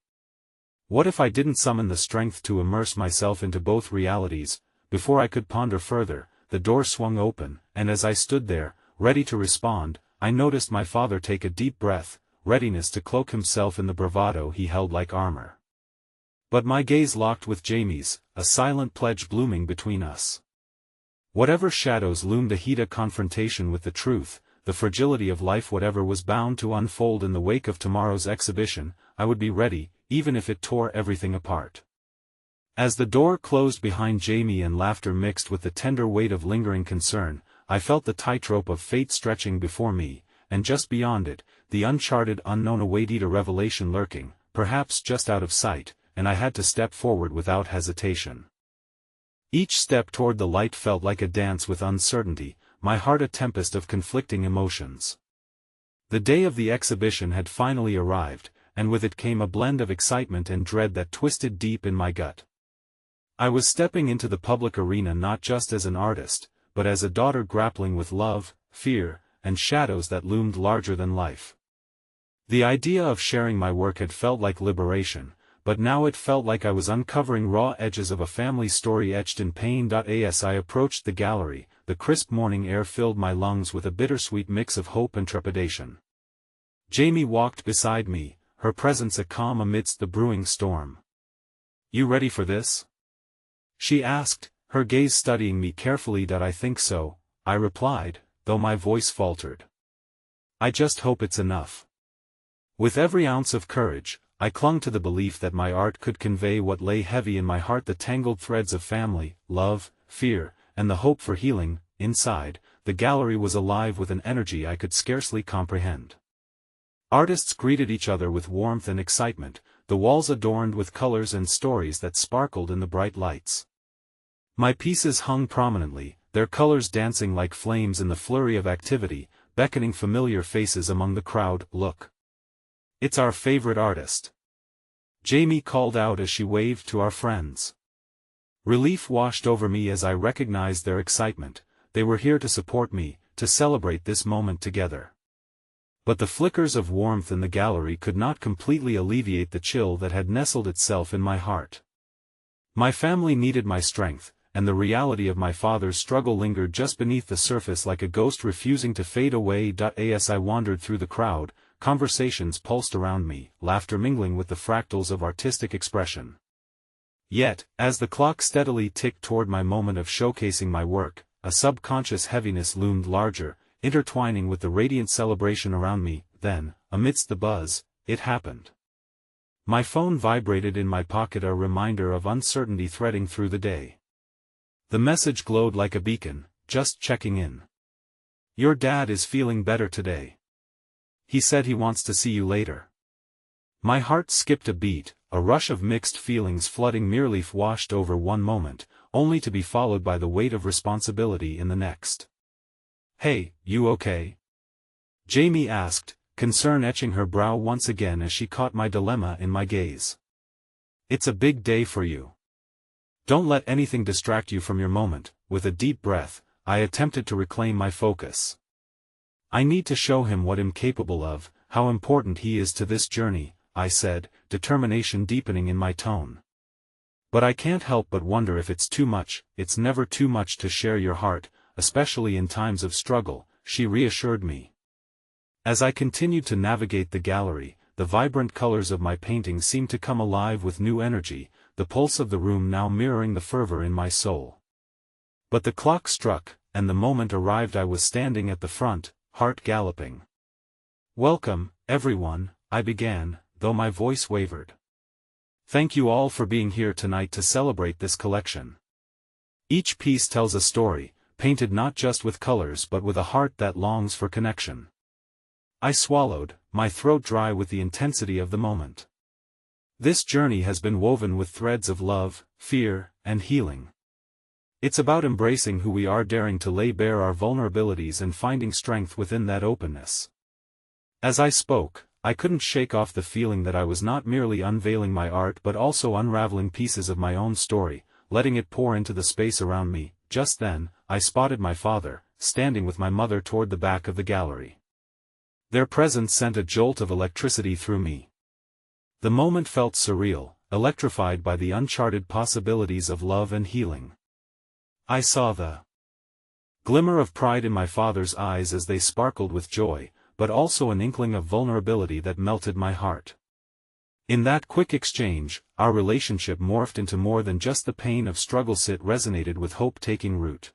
[SPEAKER 1] What if I didn't summon the strength to immerse myself into both realities? Before I could ponder further, the door swung open, and as I stood there, ready to respond, I noticed my father take a deep breath, readiness to cloak himself in the bravado he held like armor. But my gaze locked with Jamie's, a silent pledge blooming between us. Whatever shadows loomed, a heated confrontation with the truth, the fragility of life, whatever was bound to unfold in the wake of tomorrow's exhibition, I would be ready, even if it tore everything apart. As the door closed behind Jamie and laughter mixed with the tender weight of lingering concern, I felt the tightrope of fate stretching before me, and just beyond it, the uncharted unknown awaited, a revelation lurking, perhaps just out of sight, and I had to step forward without hesitation. Each step toward the light felt like a dance with uncertainty, my heart a tempest of conflicting emotions. The day of the exhibition had finally arrived, and with it came a blend of excitement and dread that twisted deep in my gut. I was stepping into the public arena not just as an artist, but as a daughter grappling with love, fear, and shadows that loomed larger than life. The idea of sharing my work had felt like liberation, but now it felt like I was uncovering raw edges of a family story etched in pain. As I approached the gallery, the crisp morning air filled my lungs with a bittersweet mix of hope and trepidation. Jamie walked beside me, her presence a calm amidst the brewing storm. "You ready for this?" she asked, her gaze studying me carefully. "I think so," I replied, though my voice faltered. "I just hope it's enough." With every ounce of courage, I clung to the belief that my art could convey what lay heavy in my heart, the tangled threads of family, love, fear, and the hope for healing. Inside, the gallery was alive with an energy I could scarcely comprehend. Artists greeted each other with warmth and excitement, the walls adorned with colors and stories that sparkled in the bright lights. My pieces hung prominently, their colors dancing like flames in the flurry of activity, beckoning familiar faces among the crowd. "Look. It's our favorite artist," Jamie called out as she waved to our friends. Relief washed over me as I recognized their excitement. They were here to support me, to celebrate this moment together. But the flickers of warmth in the gallery could not completely alleviate the chill that had nestled itself in my heart. My family needed my strength, and the reality of my father's struggle lingered just beneath the surface like a ghost refusing to fade away. As I wandered through the crowd, conversations pulsed around me, laughter mingling with the fractals of artistic expression. Yet, as the clock steadily ticked toward my moment of showcasing my work, a subconscious heaviness loomed larger, intertwining with the radiant celebration around me. Then, amidst the buzz, it happened. My phone vibrated in my pocket, a reminder of uncertainty threading through the day. The message glowed like a beacon, "Just checking in. Your dad is feeling better today. He said he wants to see you later." My heart skipped a beat, a rush of mixed feelings flooding me. Relief washed over one moment, only to be followed by the weight of responsibility in the next. "Hey, you okay?" Jamie asked, concern etching her brow once again as she caught my dilemma in my gaze. "It's a big day for you. Don't let anything distract you from your moment." With a deep breath, I attempted to reclaim my focus. "I need to show him what I'm capable of, how important he is to this journey," I said, determination deepening in my tone. "But I can't help but wonder if it's too much." "It's never too much to share your heart, especially in times of struggle," she reassured me. As I continued to navigate the gallery, the vibrant colors of my paintings seemed to come alive with new energy, the pulse of the room now mirroring the fervor in my soul. But the clock struck, and the moment arrived. I was standing at the front, heart galloping. "Welcome, everyone," I began, though my voice wavered. "Thank you all for being here tonight to celebrate this collection. Each piece tells a story, painted not just with colors but with a heart that longs for connection." I swallowed, my throat dry with the intensity of the moment. This journey has been woven with threads of love, fear, and healing. It's about embracing who we are, daring to lay bare our vulnerabilities and finding strength within that openness. As I spoke, I couldn't shake off the feeling that I was not merely unveiling my art but also unraveling pieces of my own story, letting it pour into the space around me. Just then, I spotted my father, standing with my mother toward the back of the gallery. Their presence sent a jolt of electricity through me. The moment felt surreal, electrified by the uncharted possibilities of love and healing. I saw the Glimmer of pride in my father's eyes as they sparkled with joy, but also an inkling of vulnerability that melted my heart. In that quick exchange, our relationship morphed into more than just the pain of struggle. It resonated with hope taking root.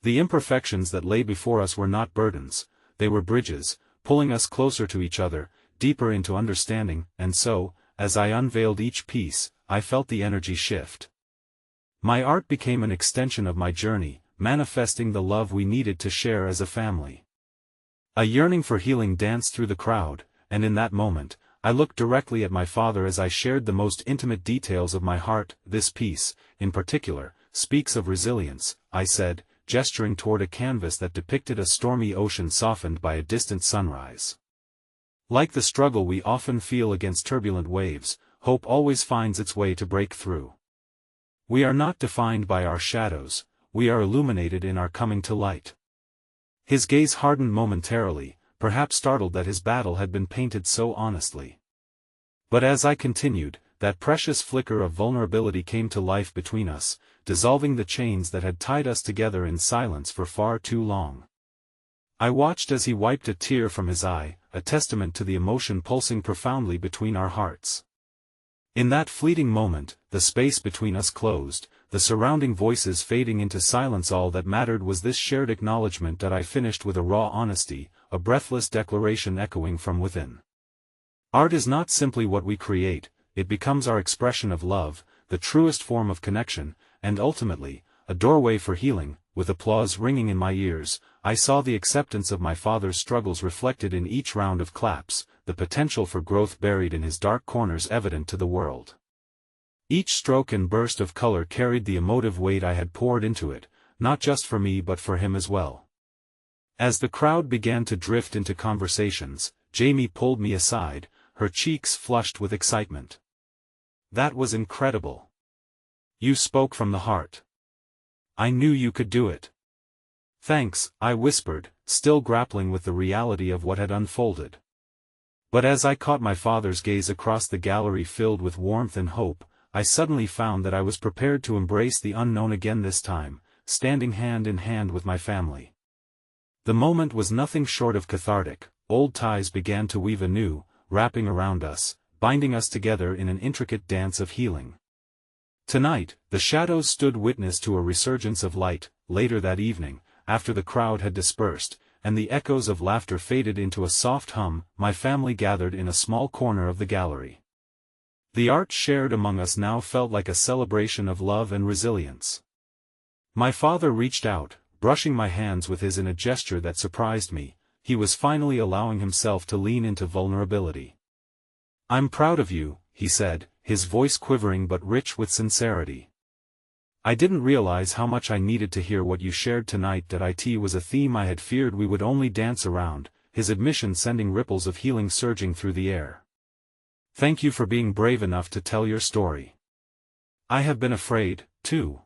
[SPEAKER 1] The imperfections that lay before us were not burdens, they were bridges, pulling us closer to each other, deeper into understanding, and so, as I unveiled each piece, I felt the energy shift. My art became an extension of my journey, manifesting the love we needed to share as a family. A yearning for healing danced through the crowd, and in that moment, I looked directly at my father as I shared the most intimate details of my heart. This piece, in particular, speaks of resilience, I said, gesturing toward a canvas that depicted a stormy ocean softened by a distant sunrise. Like the struggle we often feel against turbulent waves, hope always finds its way to break through. We are not defined by our shadows, we are illuminated in our coming to light. His gaze hardened momentarily, perhaps startled that his battle had been painted so honestly. But as I continued, that precious flicker of vulnerability came to life between us, dissolving the chains that had tied us together in silence for far too long. I watched as he wiped a tear from his eye, a testament to the emotion pulsing profoundly between our hearts. In that fleeting moment, the space between us closed, the surrounding voices fading into silence. All that mattered was this shared acknowledgement that I finished with a raw honesty, a breathless declaration echoing from within. Art is not simply what we create, it becomes our expression of love, the truest form of connection, and ultimately, a doorway for healing. With applause ringing in my ears, I saw the acceptance of my father's struggles reflected in each round of claps, the potential for growth buried in his dark corners evident to the world. Each stroke and burst of color carried the emotive weight I had poured into it, not just for me but for him as well. As the crowd began to drift into conversations, Jamie pulled me aside, her cheeks flushed with excitement. "That was incredible. You spoke from the heart. I knew you could do it." "Thanks," I whispered, still grappling with the reality of what had unfolded. But as I caught my father's gaze across the gallery filled with warmth and hope, I suddenly found that I was prepared to embrace the unknown again, this time, standing hand in hand with my family. The moment was nothing short of cathartic. Old ties began to weave anew, wrapping around us, binding us together in an intricate dance of healing. Tonight, the shadows stood witness to a resurgence of light. Later that evening, after the crowd had dispersed, and the echoes of laughter faded into a soft hum, my family gathered in a small corner of the gallery. The art shared among us now felt like a celebration of love and resilience. My father reached out, brushing my hands with his in a gesture that surprised me. He was finally allowing himself to lean into vulnerability. "I'm proud of you," he said, his voice quivering but rich with sincerity. "I didn't realize how much I needed to hear what you shared tonight. That it was a theme I had feared we would only dance around," his admission sending ripples of healing surging through the air. "Thank you for being brave enough to tell your story. I have been afraid, too.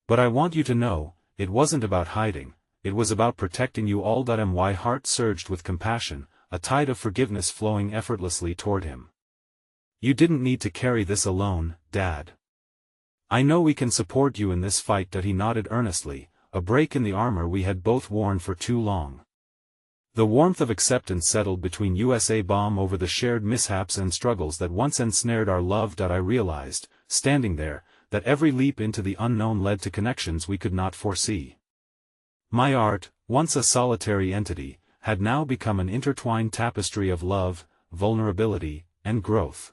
[SPEAKER 1] But I want you to know, it wasn't about hiding, it was about protecting you all." My heart surged with compassion, a tide of forgiveness flowing effortlessly toward him. "You didn't need to carry this alone, Dad. I know we can support you in this fight." He nodded earnestly, a break in the armor we had both worn for too long. The warmth of acceptance settled between USA bomb over the shared mishaps and struggles that once ensnared our love. I realized, standing there, that every leap into the unknown led to connections we could not foresee. My art, once a solitary entity, had now become an intertwined tapestry of love, vulnerability, and growth.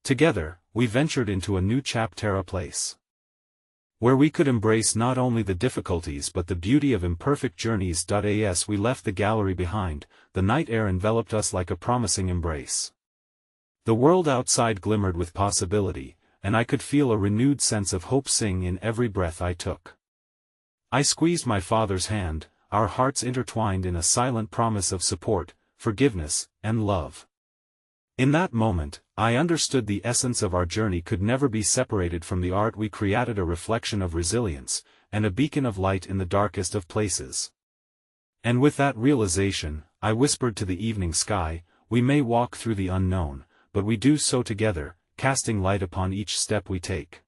[SPEAKER 1] Together, we ventured into a new chapter, a place where we could embrace not only the difficulties but the beauty of imperfect journeys. As we left the gallery behind, the night air enveloped us like a promising embrace. The world outside glimmered with possibility, and I could feel a renewed sense of hope sing in every breath I took. I squeezed my father's hand, our hearts intertwined in a silent promise of support, forgiveness, and love. In that moment, I understood the essence of our journey could never be separated from the art we created, a reflection of resilience, and a beacon of light in the darkest of places. And with that realization, I whispered to the evening sky, "We may walk through the unknown, but we do so together, casting light upon each step we take."